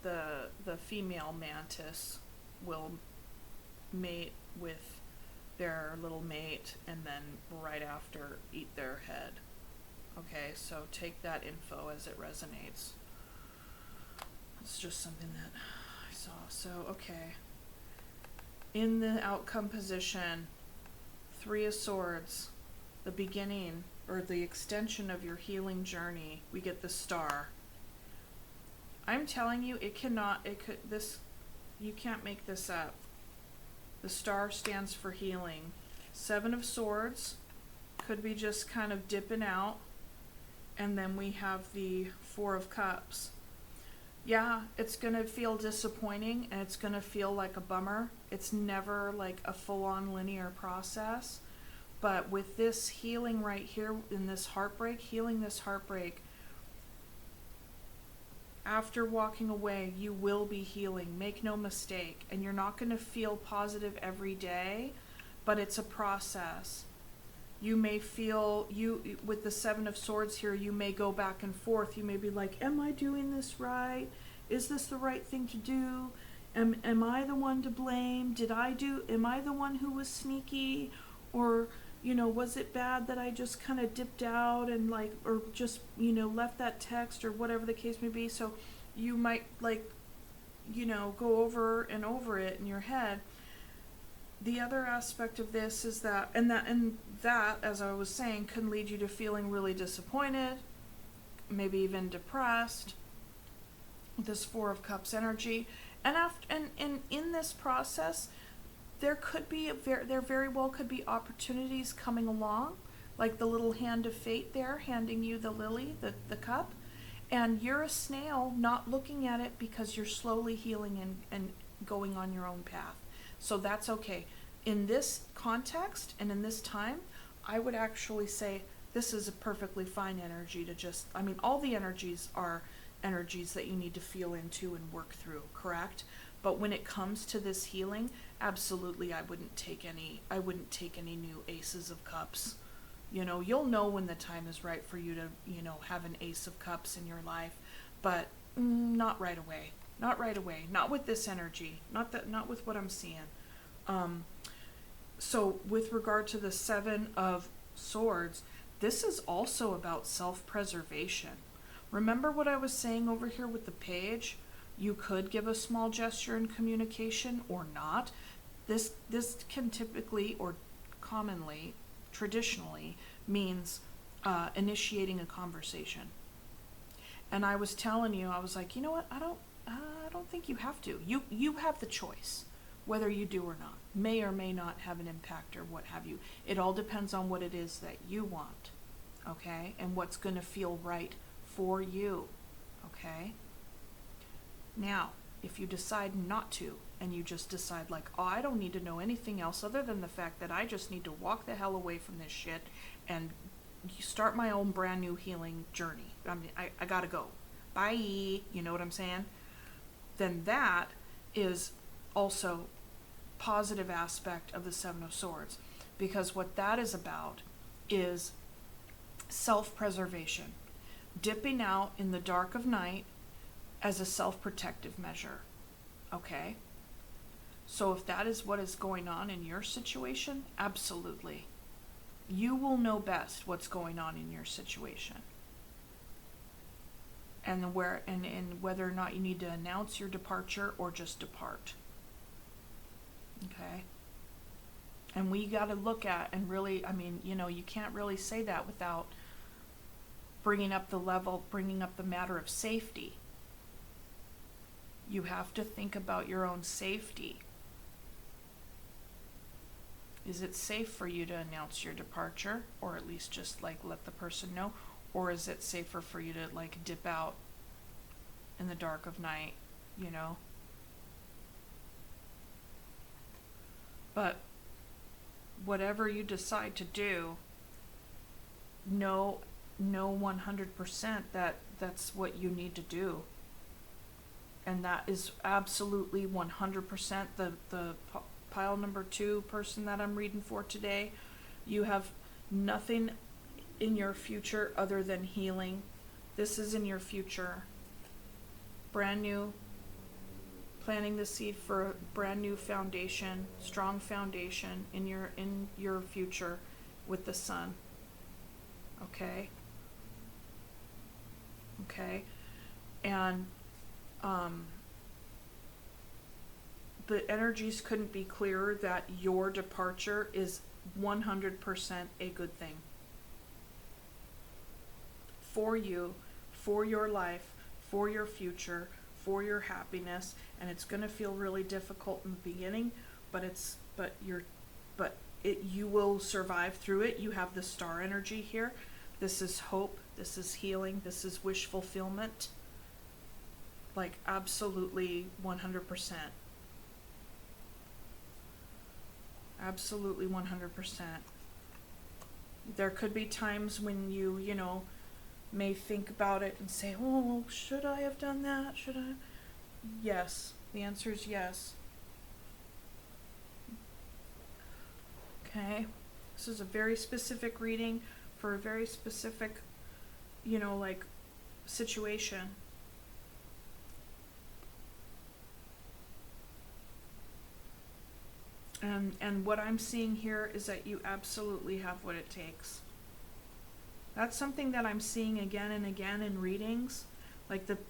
The female mantis will mate with their little mate and then right after eat their head. Okay, so take that info as it resonates. It's just something that I saw. So, okay. In the outcome position, Three of Swords, the beginning or the extension of your healing journey, we get the Star. I'm telling you, you can't make this up. The Star stands for healing. Seven of Swords could be just kind of dipping out. And then we have the Four of Cups. Yeah, it's going to feel disappointing and it's going to feel like a bummer. It's never like a full-on linear process. But with this healing right here in this heartbreak, healing this heartbreak, after walking away, you will be healing. Make no mistake. And you're not going to feel positive every day, but it's a process. You may feel, with the Seven of Swords here, you may go back and forth. You may be like, am I doing this right? Is this the right thing to do? Am I the one to blame? Am I the one who was sneaky? Or, was it bad that I just kind of dipped out and or just, left that text or whatever the case may be? So you might go over and over it in your head. The other aspect of this is that, as I was saying, can lead you to feeling really disappointed, maybe even depressed. This Four of Cups energy, and in this process, there very well could be opportunities coming along, like the little hand of fate there, handing you the lily, the cup, and you're a snail not looking at it because you're slowly healing and going on your own path. So that's okay. In this context and in this time, I would actually say this is a perfectly fine energy to just, all the energies are energies that you need to feel into and work through, correct? But when it comes to this healing, absolutely I wouldn't take any new Aces of Cups. You'll know when the time is right for you to, have an Ace of Cups in your life, but not right away. Not right away. Not with this energy. Not with what I'm seeing. So with regard to the Seven of Swords, this is also about self-preservation. Remember what I was saying over here with the Page? You could give a small gesture in communication or not. This can typically or commonly, traditionally, means initiating a conversation. And I was telling you, I was like, you know what? I don't think you have to. You have the choice, whether you do or not. May or may not have an impact or what have you. It all depends on what it is that you want, okay? And what's going to feel right for you, okay? Now, if you decide not to, and you just decide like, oh, I don't need to know anything else other than the fact that I just need to walk the hell away from this shit and start my own brand new healing journey. I mean, I gotta go. Bye. You know what I'm saying? Then that is also positive aspect of the Seven of Swords, because what that is about is self-preservation, dipping out in the dark of night as a self-protective measure. Okay? So if that is what is going on in your situation, absolutely. You will know best what's going on in your situation. And whether or not you need to announce your departure or just depart. Okay? And we got to look at and really, I mean, you know, you can't really say that without bringing up the matter of safety. You have to think about your own safety. Is it safe for you to announce your departure, or at least just like let the person know? Or is it safer for you to like dip out in the dark of night, you know? But whatever you decide to do, know 100% that that's what you need to do. And that is absolutely 100% the pile number 2 person that I'm reading for today. You have nothing in your future other than healing. This is in your future. Brand new. Planting the seed for a brand new foundation, strong foundation in your future with the sun. Okay? Okay? And the energies couldn't be clearer that your departure is 100% a good thing. For you, for your life, for your future, for your happiness, and it's going to feel really difficult in the beginning, but you will survive through it. You have the star energy here. This is hope, this is healing, this is wish fulfillment. Like absolutely 100%. Absolutely 100%. There could be times when you know, may think about it and say, oh, should I have done that? Should I? Yes. The answer is yes. Okay. This is a very specific reading for a very specific, you know, like situation. And what I'm seeing here is that you absolutely have what it takes. That's something that I'm seeing again and again in readings. Like the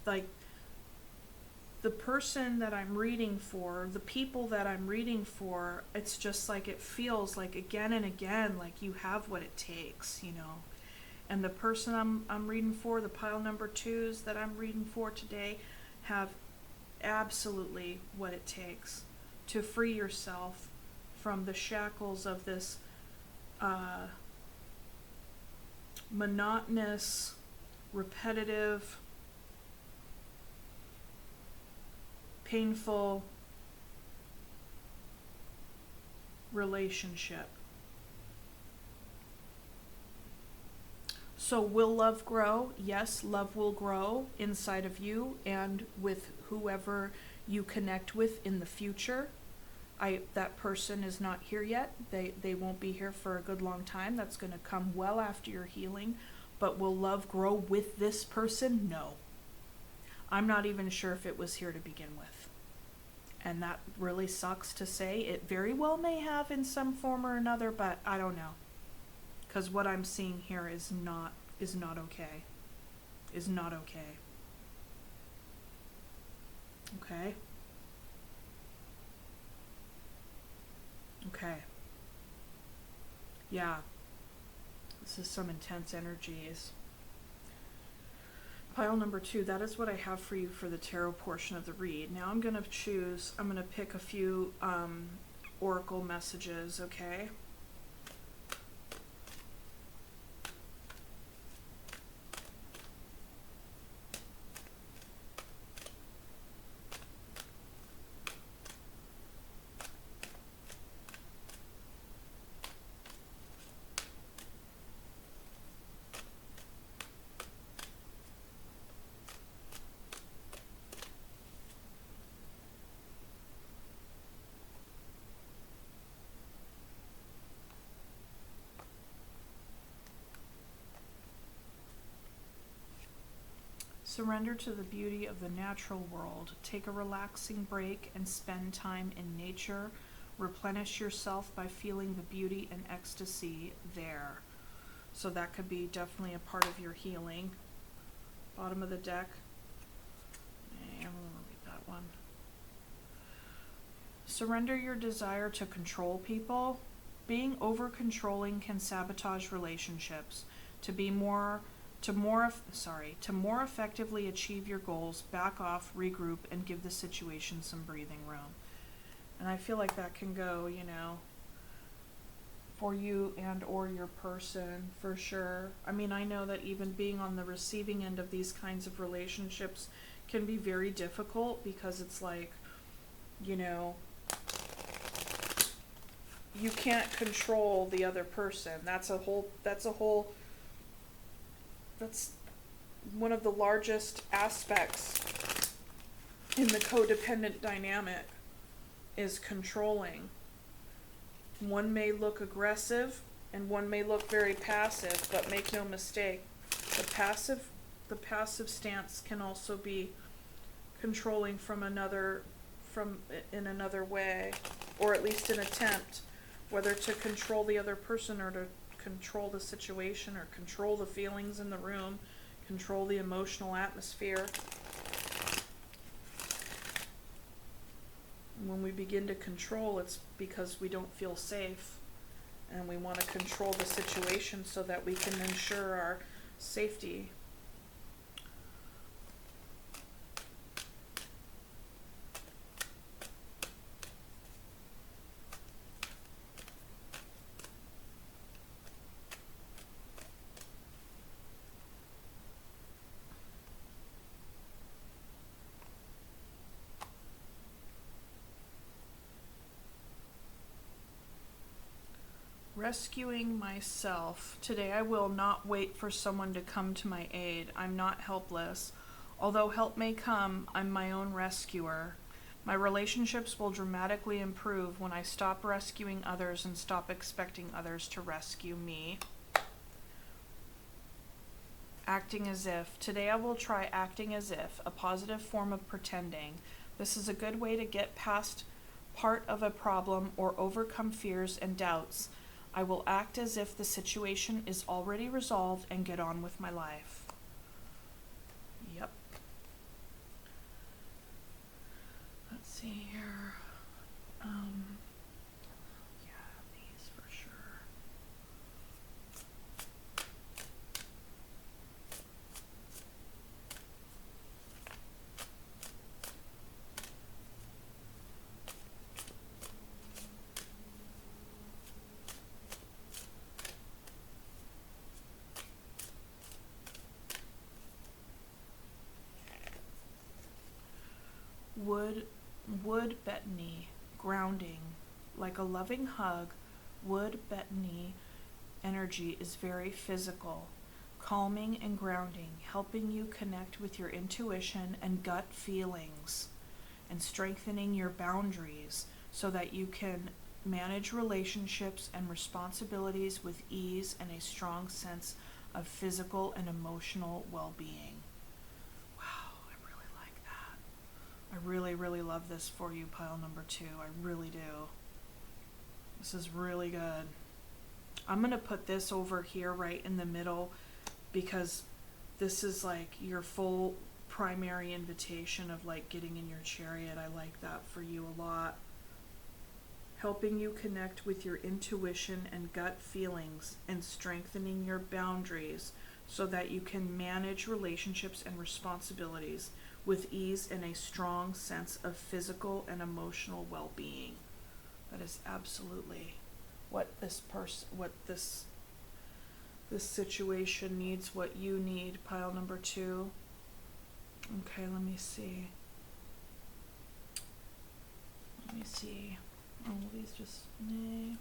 person that I'm reading for, the people that I'm reading for, it's just like it feels like again and again like you have what it takes, you know. And the person I'm reading for, the pile number 2s that I'm reading for today, have absolutely what it takes to free yourself from the shackles of this monotonous, repetitive, painful relationship. So will love grow? Yes, love will grow inside of you and with whoever you connect with in the future. That person is not here yet. They won't be here for a good long time. That's going to come well after your healing. But will love grow with this person? No. I'm not even sure if it was here to begin with. And that really sucks to say. It very well may have in some form or another, but I don't know. Because what I'm seeing here is not okay. Is not okay. Okay. Okay. Yeah. This is some intense energies. Pile number 2, that is what I have for you for the tarot portion of the read. Now I'm going to pick a few oracle messages, okay? Surrender to the beauty of the natural world. Take a relaxing break and spend time in nature. Replenish yourself by feeling the beauty and ecstasy there. So that could be definitely a part of your healing. Bottom of the deck. I'm going to read that one. Surrender your desire to control people. Being over-controlling can sabotage relationships. To more effectively achieve your goals, back off, regroup, and give the situation some breathing room. And I feel like that can go, for you and or your person, for sure. I mean, I know that even being on the receiving end of these kinds of relationships can be very difficult, because it's like, you can't control the other person. That's one of the largest aspects in the codependent dynamic, is controlling. One may look aggressive and one may look very passive, but make no mistake, the passive stance can also be controlling in another way, or at least an attempt, whether to control the other person or to control the situation or control the feelings in the room, control the emotional atmosphere. When we begin to control, it's because we don't feel safe, and we want to control the situation so that we can ensure our safety. Rescuing myself. Today I will not wait for someone to come to my aid. I'm not helpless. Although help may come, I'm my own rescuer. My relationships will dramatically improve when I stop rescuing others and stop expecting others to rescue me. Acting as if. Today I will try acting as if, a positive form of pretending. This is a good way to get past part of a problem or overcome fears and doubts. I will act as if the situation is already resolved and get on with my life. Yep. Let's see here. Yeah, these for sure. Wood betony, grounding. Like a loving hug, wood betony energy is very physical, calming and grounding, helping you connect with your intuition and gut feelings, and strengthening your boundaries so that you can manage relationships and responsibilities with ease and a strong sense of physical and emotional well-being. I really, really love this for you, pile number 2. I really do. This is really good. I'm going to put this over here right in the middle, because this is like your full primary invitation of like getting in your chariot. I like that for you a lot. Helping you connect with your intuition and gut feelings and strengthening your boundaries so that you can manage relationships and responsibilities with ease and a strong sense of physical and emotional well-being. That is absolutely what this situation needs, what you need, pile number 2. Okay, let me see. Oh, these just, nah.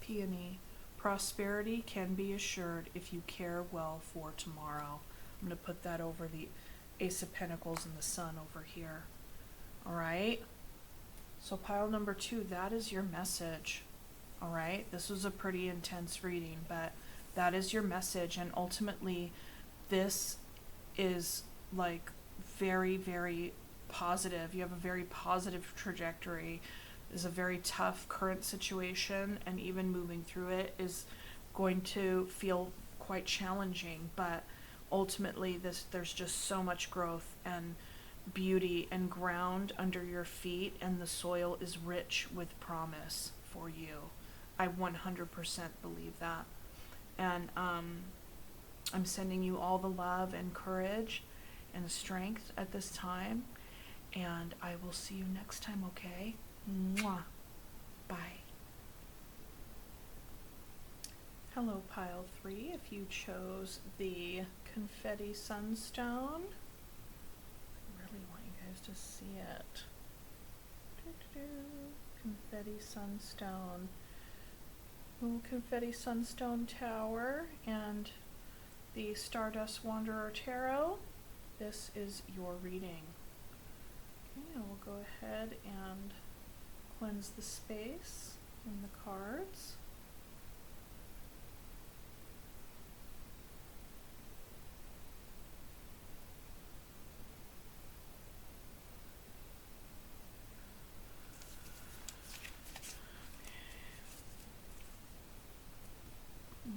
Peony. Prosperity can be assured if you care well for tomorrow. I'm going to put that over the Ace of Pentacles and the Sun over here. All right? So pile number 2, that is your message. All right? This was a pretty intense reading, but that is your message. And ultimately, this is like very, very positive. You have a very positive trajectory. Is a very tough current situation, and even moving through it is going to feel quite challenging, but ultimately there's just so much growth and beauty and ground under your feet, and the soil is rich with promise for you. I 100% believe that. And I'm sending you all the love and courage and strength at this time, and I will see you next time, okay? Mwah. Bye. Hello, pile 3. If you chose the Confetti Sunstone, I really want you guys to see it. Confetti Sunstone. Little Confetti Sunstone Tower and the Stardust Wanderer Tarot. This is your reading. Okay, we'll go ahead and cleanse the space in the cards.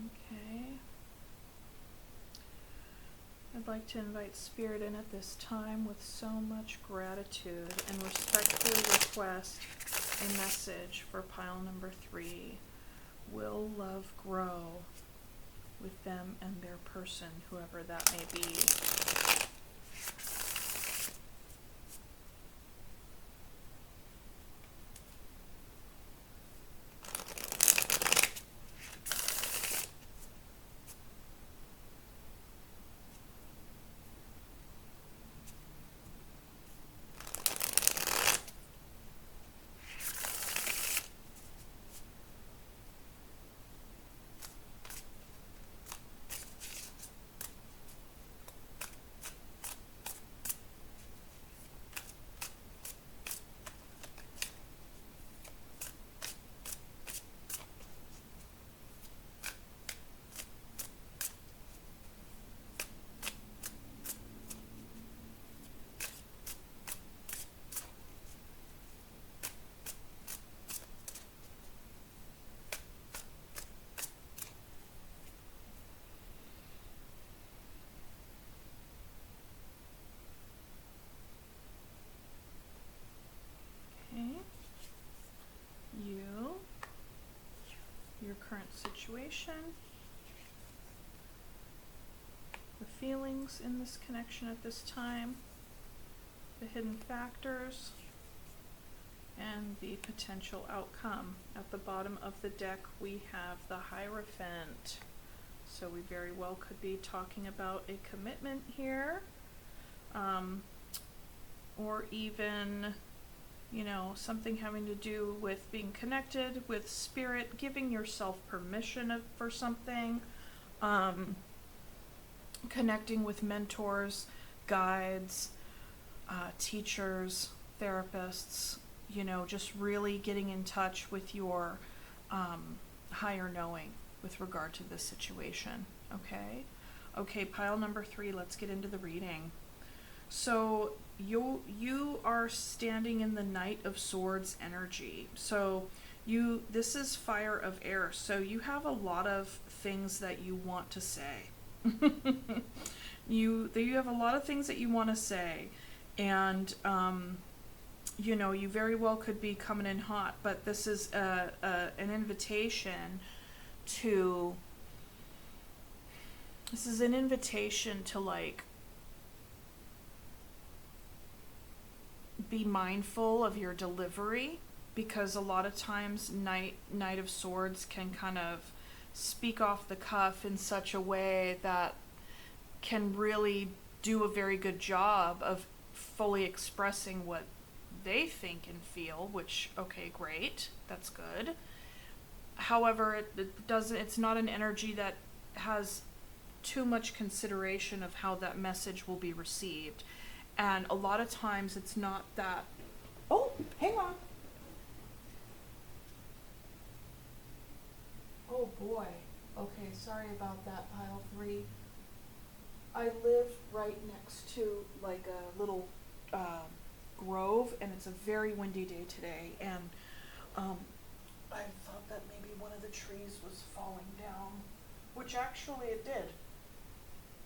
Okay. I'd like to invite Spirit in at this time with so much gratitude and respectfully request a message for pile number 3. Will love grow with them and their person, whoever that may be? Your current situation, the feelings in this connection at this time, the hidden factors, and the potential outcome. At the bottom of the deck we have the Hierophant, so we very well could be talking about a commitment here, or even something having to do with being connected with Spirit, giving yourself permission for something, connecting with mentors, guides, teachers, therapists, just really getting in touch with your higher knowing with regard to this situation, okay? Okay, pile number 3, let's get into the reading. So you are standing in the Knight of Swords energy. So This is fire of air, so you have a lot of things that you want to say. You have a lot of things that you want to say, and you very well could be coming in hot, but this is an invitation to. This is an invitation to like be mindful of your delivery, because a lot of times Knight of Swords can kind of speak off the cuff in such a way that can really do a very good job of fully expressing what they think and feel, which, okay, great, that's good. However, it's not an energy that has too much consideration of how that message will be received. And a lot of times it's not that, oh, hang on. Oh boy. Okay, sorry about that, pile 3. I live right next to like a little grove, and it's a very windy day today, and I thought that maybe one of the trees was falling down, which actually it did.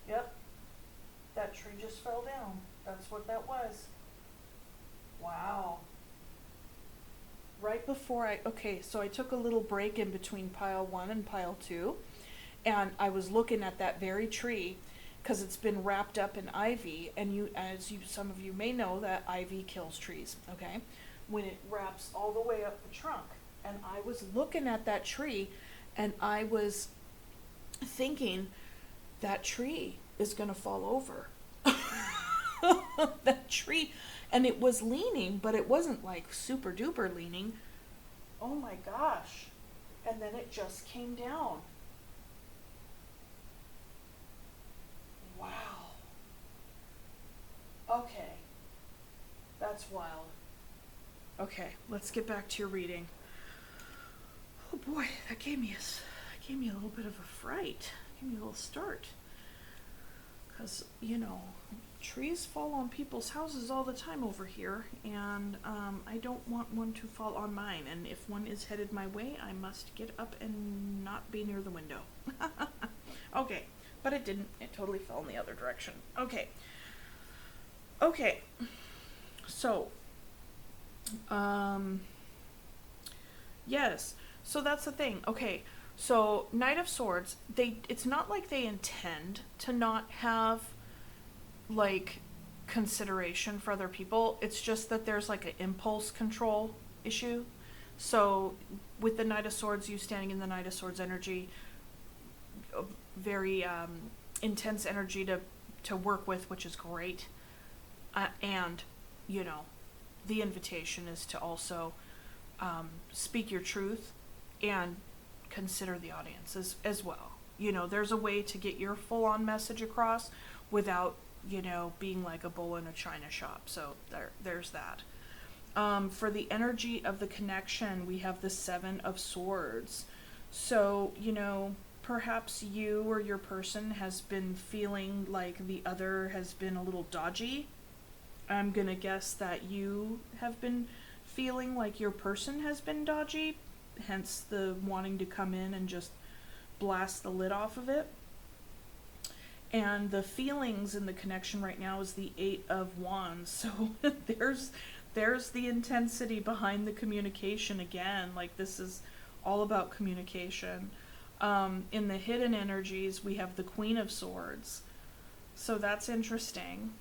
Yep, that tree just fell down. That's what that was. Wow. Right before so I took a little break in between pile 1 and pile 2, and I was looking at that very tree because it's been wrapped up in ivy, and some of you may know that ivy kills trees, okay? When it wraps all the way up the trunk. And I was looking at that tree, and I was thinking, that tree is going to fall over. That tree, and it was leaning, but it wasn't like super duper leaning. Oh my gosh. And then it just came down. Wow. Okay. That's wild. Okay, let's get back to your reading. Oh boy, that gave me a little bit of a fright. Gave me a little start. Because, trees fall on people's houses all the time over here, and I don't want one to fall on mine. And if one is headed my way, I must get up and not be near the window. Okay, but it didn't. It totally fell in the other direction. Okay. So, yes. So that's the thing. Okay. So Knight of Swords, it's not like they intend to not have like consideration for other people. It's just that there's like an impulse control issue. So with the Knight of Swords, you standing in the Knight of Swords energy, very intense energy to work with, which is great. And the invitation is to also speak your truth and consider the audience as well. There's a way to get your full-on message across without, being like a bull in a china shop. So there's that. For the energy of the connection, we have the 7 of Swords. So, perhaps you or your person has been feeling like the other has been a little dodgy. I'm gonna guess that you have been feeling like your person has been dodgy, hence the wanting to come in and just blast the lid off of it. And the feelings in the connection right now is the 8 of Wands. So there's the intensity behind the communication again. Like, this is all about communication. In the hidden energies, we have the Queen of Swords. So that's interesting.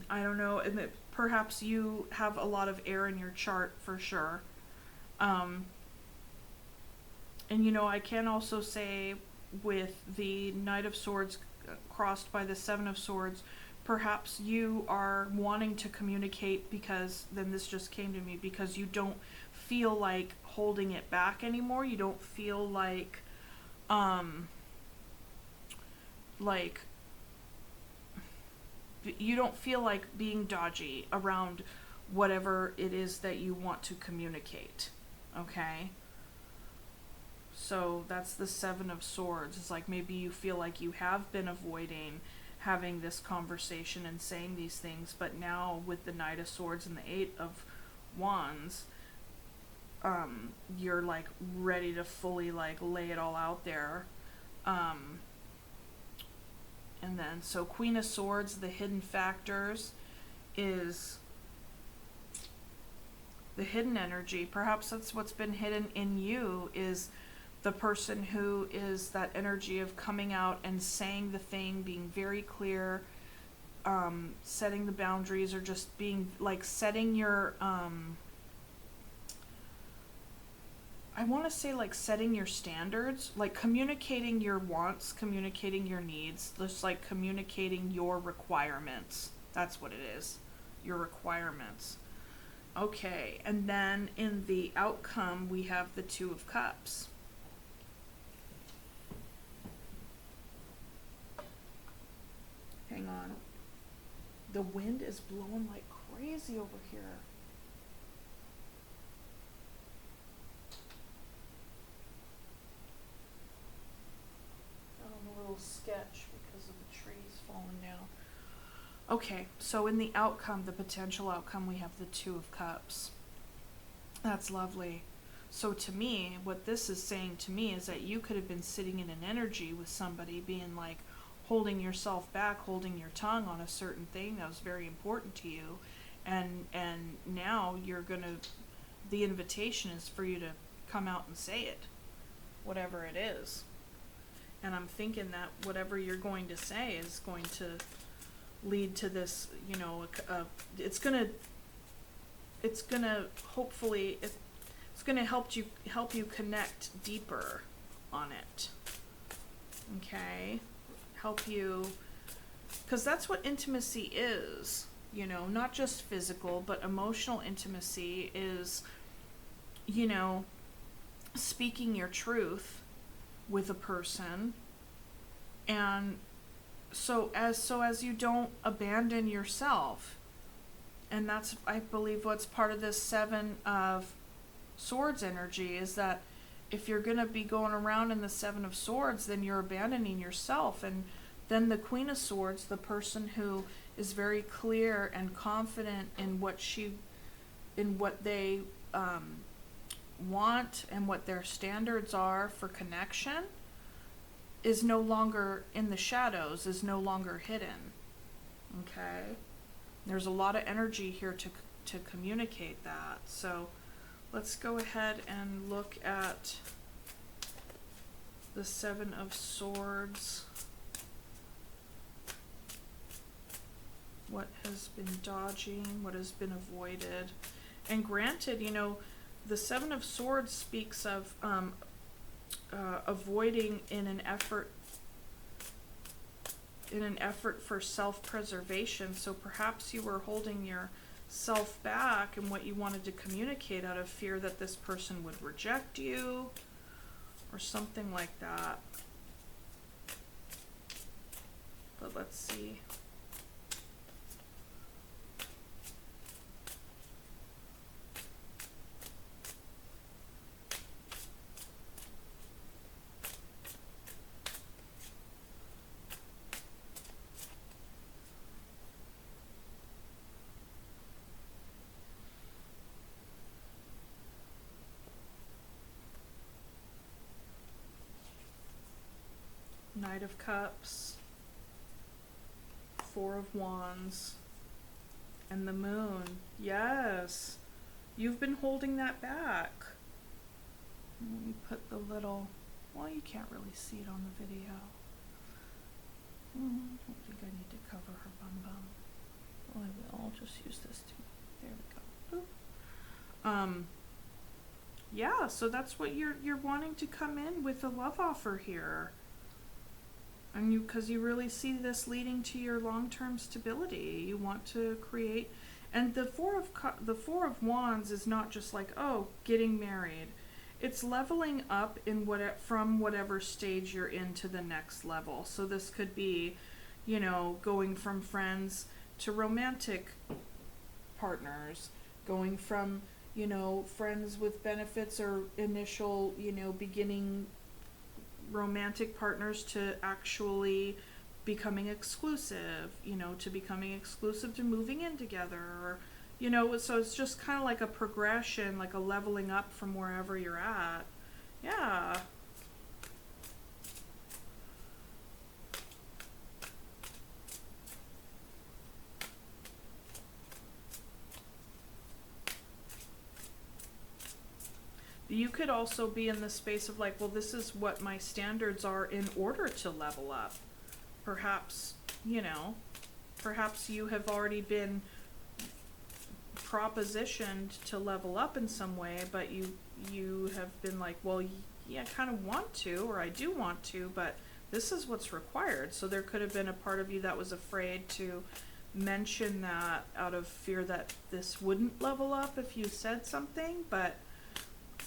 I don't know, perhaps you have a lot of air in your chart for sure. And I can also say with the Knight of Swords crossed by the 7 of Swords, perhaps you are wanting to communicate because, then this just came to me, because you don't feel like holding it back anymore. You don't feel like you don't feel like being dodgy around whatever it is that you want to communicate. Okay? So that's the 7 of Swords. It's like maybe you feel like you have been avoiding having this conversation and saying these things, but now with the Knight of Swords and the 8 of Wands, you're like ready to fully like lay it all out there. And then, so Queen of Swords, the hidden factors is the hidden energy. Perhaps that's what's been hidden in you, is the person who is that energy of coming out and saying the thing, being very clear, setting the boundaries, or just being like setting your, I want to say like setting your standards, like communicating your wants, communicating your needs, just like communicating your requirements. That's what it is, your requirements. Okay, and then in the outcome, we have the Two of Cups. Hang on. The wind is blowing like crazy over here. Sketch because of the trees falling down. Okay, so in the outcome, the potential outcome, we have the Two of Cups. That's lovely. So to me, what this is saying to me is that you could have been sitting in an energy with somebody being like holding yourself back, holding your tongue on a certain thing that was very important to you, and now you're gonna, the invitation is for you to come out and say it, whatever it is. And I'm thinking that whatever you're going to say is going to lead to this, you know, it's gonna hopefully, it's gonna help you connect deeper on it. Okay, help you, because that's what intimacy is, you know, not just physical, but emotional intimacy is, you know, speaking your truth with a person, and so as you don't abandon yourself. And that's, I believe, what's part of this Seven of Swords energy, is that if you're going to be going around in the Seven of Swords, then you're abandoning yourself. And then the Queen of Swords, the person who is very clear and confident in what they want and what their standards are for connection, is no longer in the shadows, is no longer hidden. Okay, there's a lot of energy here to communicate that. So let's go ahead and look at the Seven of Swords. What has been dodging, what has been avoided. And granted, you know, the Seven of Swords speaks of avoiding in an effort for self-preservation. So perhaps you were holding yourself back in what you wanted to communicate out of fear that this person would reject you or something like that. But let's see. Knight of Cups, Four of Wands, and the Moon. Yes, you've been holding that back. Let me put the little, well, you can't really see it on the video. I don't think I need to cover her bum bum. Well, I will. I'll just use this too. There we go. Boop. Yeah, so that's what you're wanting to come in with a love offer here. And because you really see this leading to your long-term stability. You want to create, and the Four of Wands is not just like, oh, getting married. It's leveling up in from whatever stage you're in to the next level. So this could be, you know, going from friends to romantic partners, going from, you know, friends with benefits or initial, you know, beginning romantic partners to actually becoming exclusive, you know, to becoming exclusive to moving in together, or, You know, so it's just kind of like a progression, like a leveling up from wherever you're at. Yeah. You could also be in the space of like, well, this is what my standards are in order to level up. Perhaps, you know, perhaps you have already been propositioned to level up in some way, but you have been like, well, yeah, I kind of want to, or I do want to, but this is what's required. So there could have been a part of you that was afraid to mention that out of fear that this wouldn't level up if you said something. But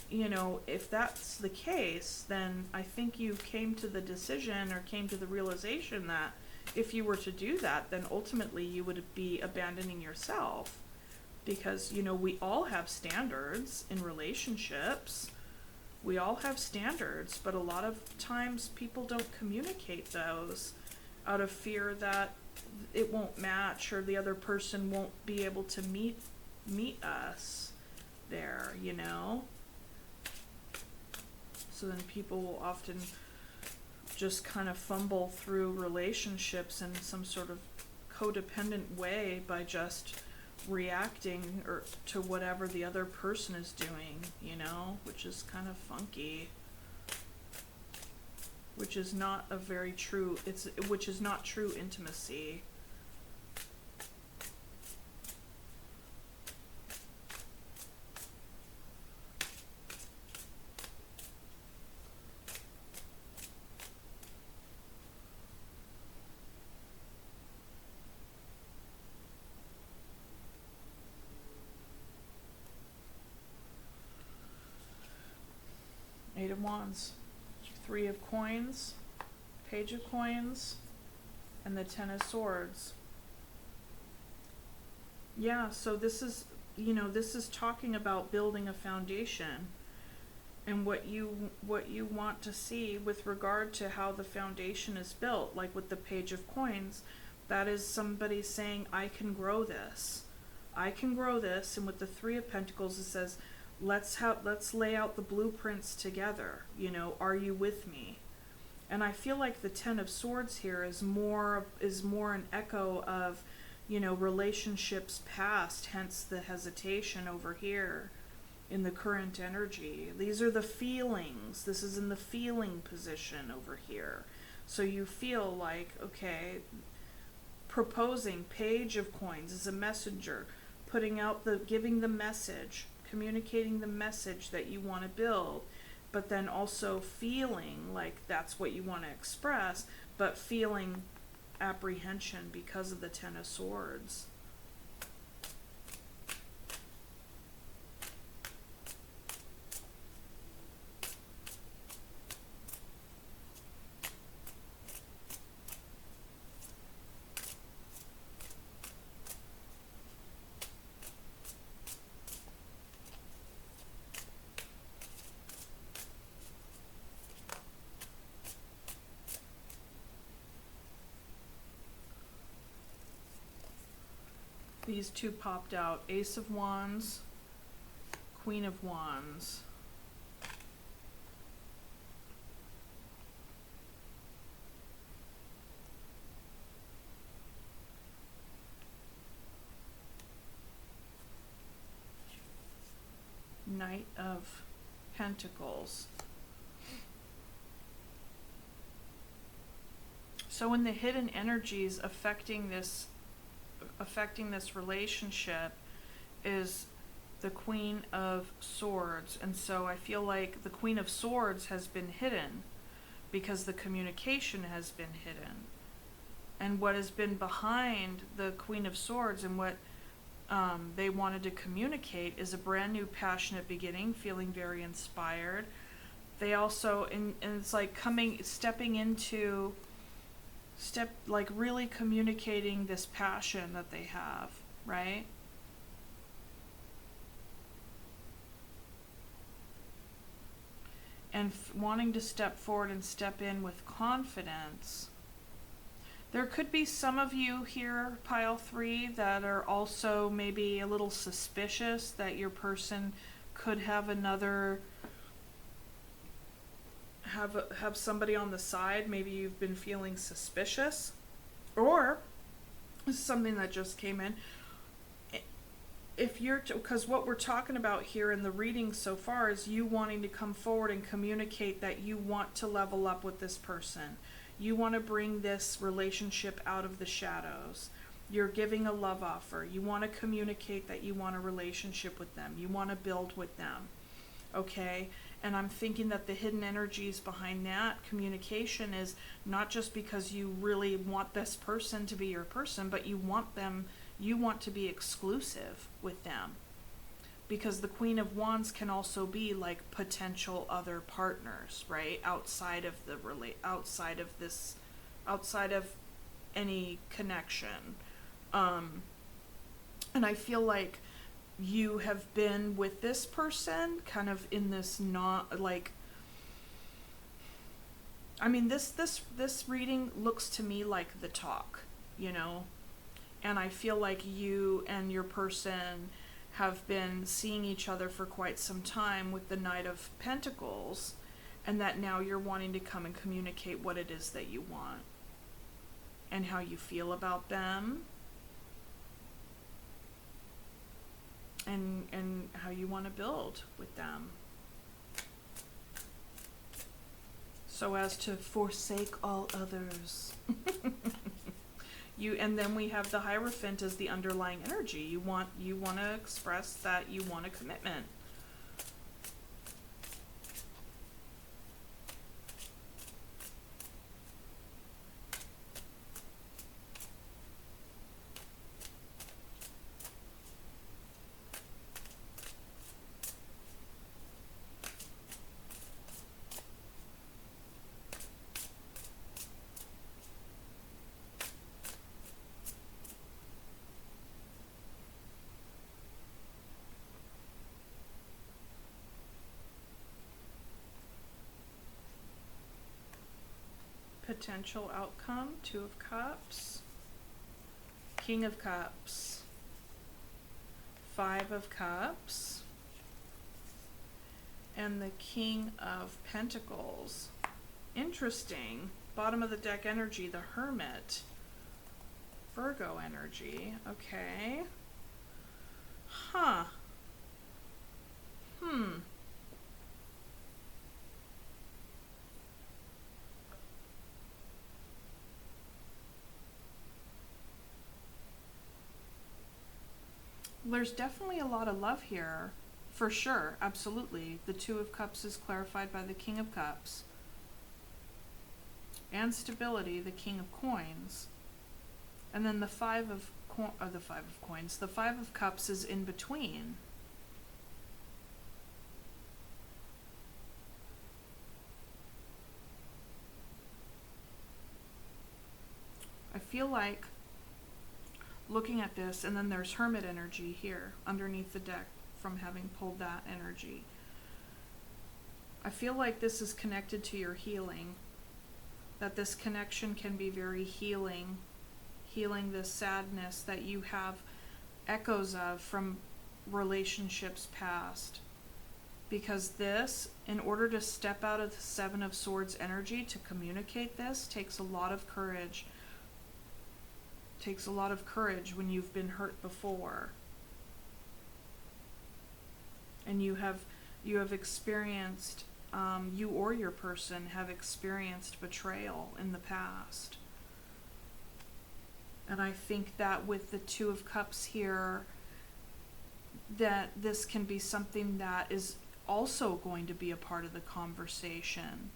you know, if that's the case, then I think you came to the decision or came to the realization that if you were to do that, then ultimately you would be abandoning yourself. Because, you know, we all have standards in relationships. We all have standards, but a lot of times people don't communicate those out of fear that it won't match or the other person won't be able to meet us there, you know? So then people will often just kind of fumble through relationships in some sort of codependent way by just reacting or to whatever the other person is doing, you know, which is kind of funky, which is not a very true, which is not true intimacy. Eight of Wands, Three of Coins, Page of Coins, and the Ten of Swords. Yeah, so this is, you know, this is talking about building a foundation and what you want to see with regard to how the foundation is built. Like with the Page of Coins, that is somebody saying, I can grow this. I can grow this. And with the Three of Pentacles, it says, let's lay out the blueprints together. You know, are you with me? And I feel like the Ten of Swords here is more an echo of, you know, relationships past, hence the hesitation over here in the current energy. These are the feelings. This is in the feeling position over here. So you feel like, okay, proposing, Page of Coins is a messenger, giving the message, communicating the message that you want to build, but then also feeling like that's what you want to express, but feeling apprehension because of the Ten of Swords. These two popped out, Ace of Wands, Queen of Wands. Knight of Pentacles. So in the hidden energies affecting this relationship is the Queen of Swords. And so I feel like the Queen of Swords has been hidden because the communication has been hidden. And what has been behind the Queen of Swords and what they wanted to communicate is a brand new passionate beginning, feeling very inspired. They also, and it's like like really communicating this passion that they have, right? And wanting to step forward and step in with confidence. There could be some of you here, pile 3, that are also maybe a little suspicious that your person could have another, have somebody on the side. Maybe you've been feeling suspicious, or this is something that just came in. If you're, because what we're talking about here in the reading so far is you wanting to come forward and communicate that you want to level up with this person. You want to bring this relationship out of the shadows. You're giving a love offer. You want to communicate that you want a relationship with them. You want to build with them. Okay? And I'm thinking that the hidden energies behind that communication is not just because you really want this person to be your person, but you want to be exclusive with them. Because the Queen of Wands can also be like potential other partners, right? Outside of any connection. And I feel like you have been with this person kind of in this not like, I mean, this reading looks to me like the talk, you know? And I feel like you and your person have been seeing each other for quite some time with the Knight of Pentacles, and that now you're wanting to come and communicate what it is that you want and how you feel about them and how you want to build with them so as to forsake all others. And then we have the Hierophant as the underlying energy. You want to express that you want a commitment. Potential outcome, 2 of Cups, King of Cups, 5 of Cups, and the King of Pentacles. Interesting. Bottom of the deck energy, the Hermit. Virgo energy. Okay. Huh. There's definitely a lot of love here, for sure, absolutely. The 2 of Cups is clarified by the King of Cups. And stability, the King of Coins. And then the 5 of Coins, the 5 of Cups is in between. I feel like looking at this, and then there's Hermit energy here underneath the deck from having pulled that energy. I feel like this is connected to your healing, that this connection can be very healing this sadness that you have echoes of from relationships past. Because this, in order to step out of the 7 of Swords energy to communicate this, takes a lot of courage. Takes a lot of courage when you've been hurt before, and you have experienced, you or your person have experienced betrayal in the past. And I think that with the 2 of Cups here, that this can be something that is also going to be a part of the conversation,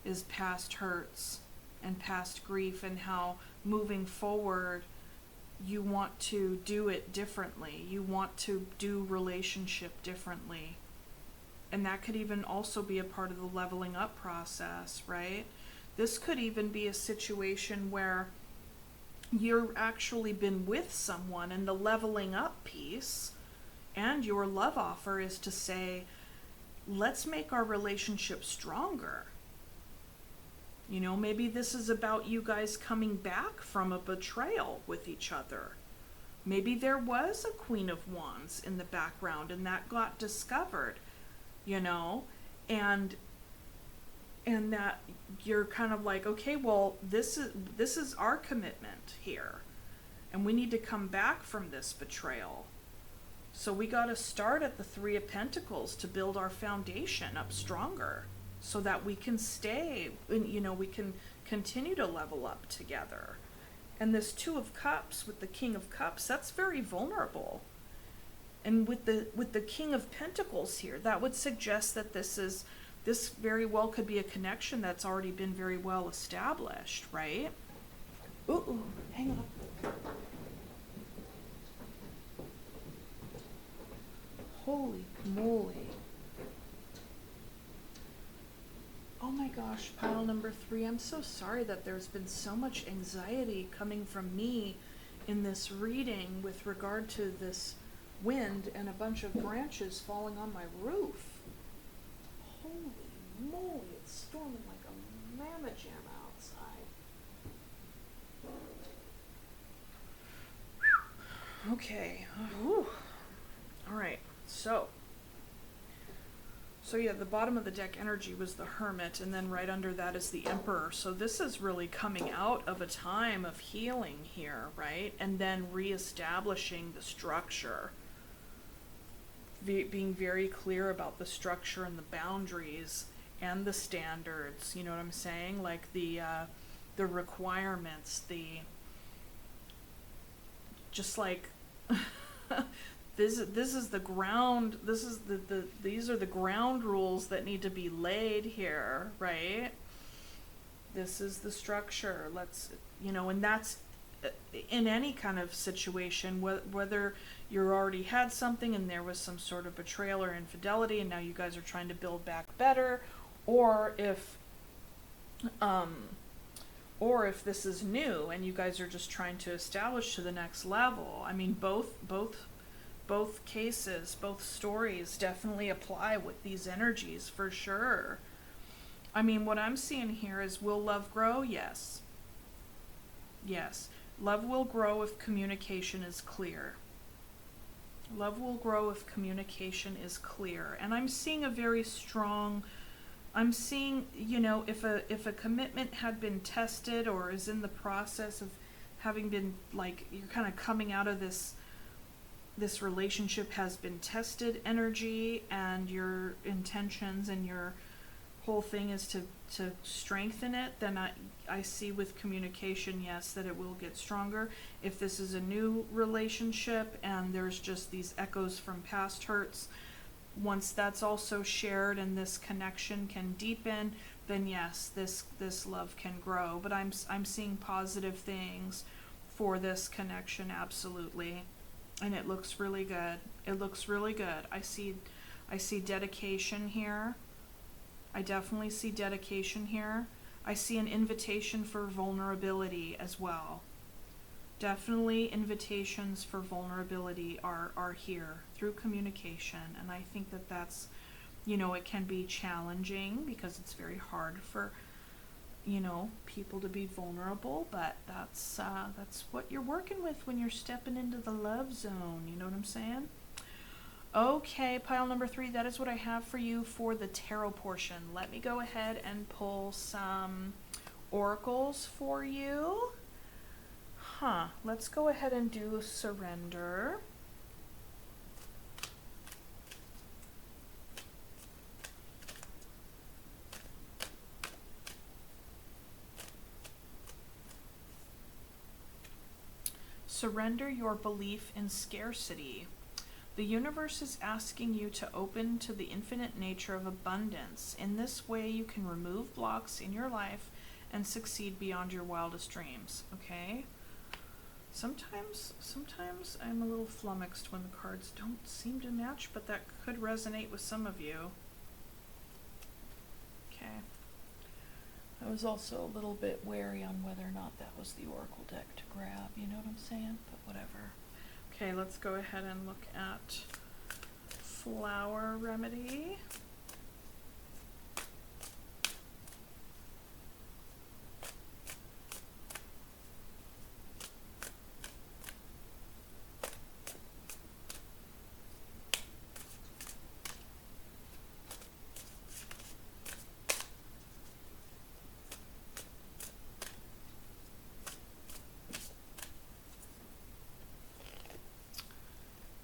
is past hurts and past grief, and how moving forward you want to do it differently. You want to do relationship differently. And that could even also be a part of the leveling up process, right? This could even be a situation where you've actually been with someone, and the leveling up piece and your love offer is to say, let's make our relationship stronger. You know, maybe this is about you guys coming back from a betrayal with each other. Maybe there was a Queen of Wands in the background and that got discovered, you know, and that you're kind of like, okay, well, this is our commitment here, and we need to come back from this betrayal. So we got to start at the Three of Pentacles to build our foundation up stronger, so that we can stay, and you know, we can continue to level up together. And this Two of Cups with the King of Cups, that's very vulnerable. And with the King of Pentacles here, that would suggest that this very well could be a connection that's already been very well established, right? Ooh, hang on. Holy moly. Oh my gosh, pile number 3, I'm so sorry that there's been so much anxiety coming from me in this reading with regard to this wind and a bunch of branches falling on my roof. Holy moly, it's storming like a mamma jam outside. Okay. All right. So yeah, the bottom of the deck energy was the Hermit, and then right under that is the Emperor. So this is really coming out of a time of healing here, right? And then reestablishing the structure. Being very clear about the structure and the boundaries and the standards, you know what I'm saying? Like the requirements, just like this is the ground, these are the ground rules that need to be laid here, right? This is the structure. Let's, you know, and that's in any kind of situation, whether you already had something and there was some sort of betrayal or infidelity and now you guys are trying to build back better, or if this is new and you guys are just trying to establish to the next level. I mean, both cases, both stories definitely apply with these energies for sure. I mean, what I'm seeing here is, will love grow? Yes. Yes. Love will grow if communication is clear. Love will grow if communication is clear. And I'm seeing a very strong, I'm seeing, you know, if a commitment had been tested or is in the process of having been, like, you're kind of coming out of this relationship has been tested energy, and your intentions and your whole thing is to strengthen it, then I see with communication, yes, that it will get stronger. If this is a new relationship and there's just these echoes from past hurts, once that's also shared and this connection can deepen, then yes, this love can grow. But I'm seeing positive things for this connection, absolutely. And it looks really good. It looks really good. I see dedication here. I definitely see dedication here. I see an invitation for vulnerability as well. Definitely invitations for vulnerability are here through communication. And I think that that's, you know, it can be challenging because it's very hard for, you know, people to be vulnerable, but that's what you're working with when you're stepping into the love zone. You know what I'm saying? Okay, pile number 3, that is what I have for you for the tarot portion. Let me go ahead and pull some oracles for you. Let's go ahead and do surrender. Surrender your belief in scarcity. The universe is asking you to open to the infinite nature of abundance. In this way, you can remove blocks in your life and succeed beyond your wildest dreams. Okay? Sometimes I'm a little flummoxed when the cards don't seem to match, but that could resonate with some of you. Okay. I was also a little bit wary on whether or not that was the oracle deck to grab, you know what I'm saying? But whatever. Okay, let's go ahead and look at flower remedy.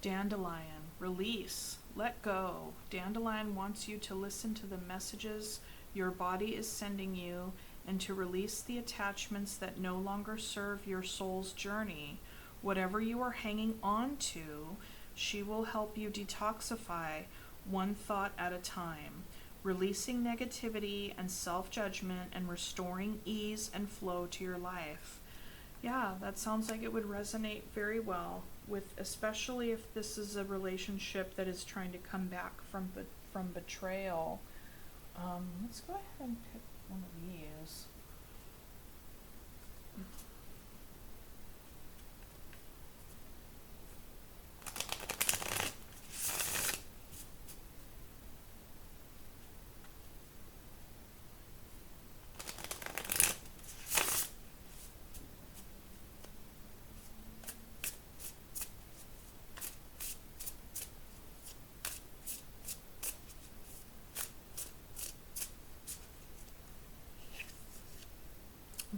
Dandelion, release, let go. Dandelion wants you to listen to the messages your body is sending you and to release the attachments that no longer serve your soul's journey. Whatever you are hanging on to, she will help you detoxify one thought at a time, releasing negativity and self-judgment and restoring ease and flow to your life. Yeah, that sounds like it would resonate very well with, especially if this is a relationship that is trying to come back from betrayal. Let's go ahead and pick one of these.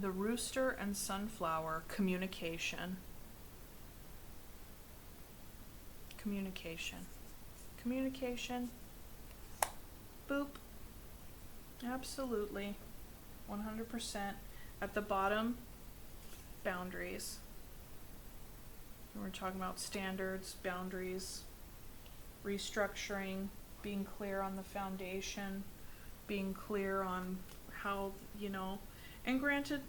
The Rooster and Sunflower, communication. Communication. Communication. Boop. Absolutely. 100%. At the bottom, boundaries. And we're talking about standards, boundaries, restructuring, being clear on the foundation, being clear on how, and granted,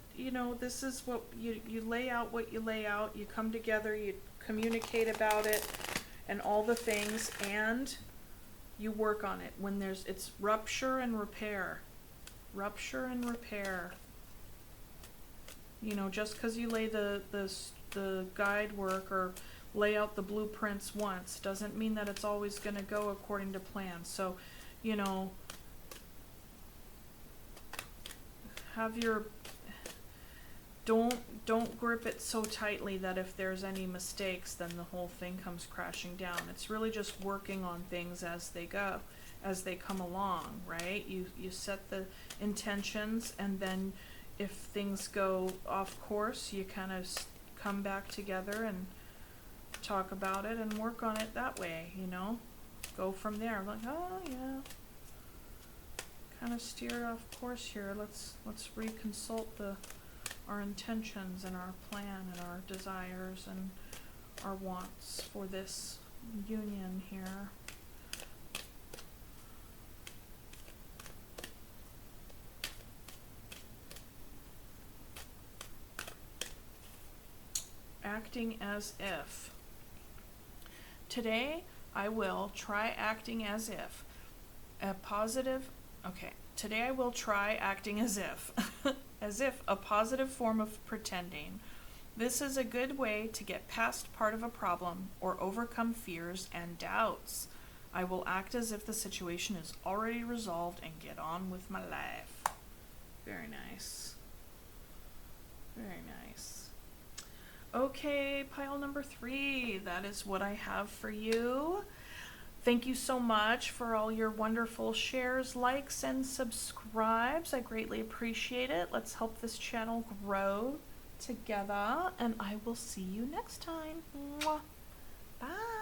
this is what you lay out, what you lay out, you come together, you communicate about it and all the things, and you work on it. When it's rupture and repair. Rupture and repair. Just because you lay the guide work or lay out the blueprints once doesn't mean that it's always going to go according to plan. So, have your, don't grip it so tightly that if there's any mistakes, then the whole thing comes crashing down. It's really just working on things as they go, as they come along, right? You set the intentions, and then if things go off course, you kind of come back together and talk about it and work on it that way, go from there. Like, oh yeah, kind of steered off course here. Let's reconsult our intentions and our plan and our desires and our wants for this union here. Acting as if. Today I will try acting as if a positive, today I will try acting as if, a positive form of pretending. This is a good way to get past part of a problem or overcome fears and doubts. I will act as if the situation is already resolved and get on with my life. Very nice. Very nice. Okay, pile number 3. That is what I have for you. Thank you so much for all your wonderful shares, likes, and subscribes. I greatly appreciate it. Let's help this channel grow together, and I will see you next time. Mwah. Bye.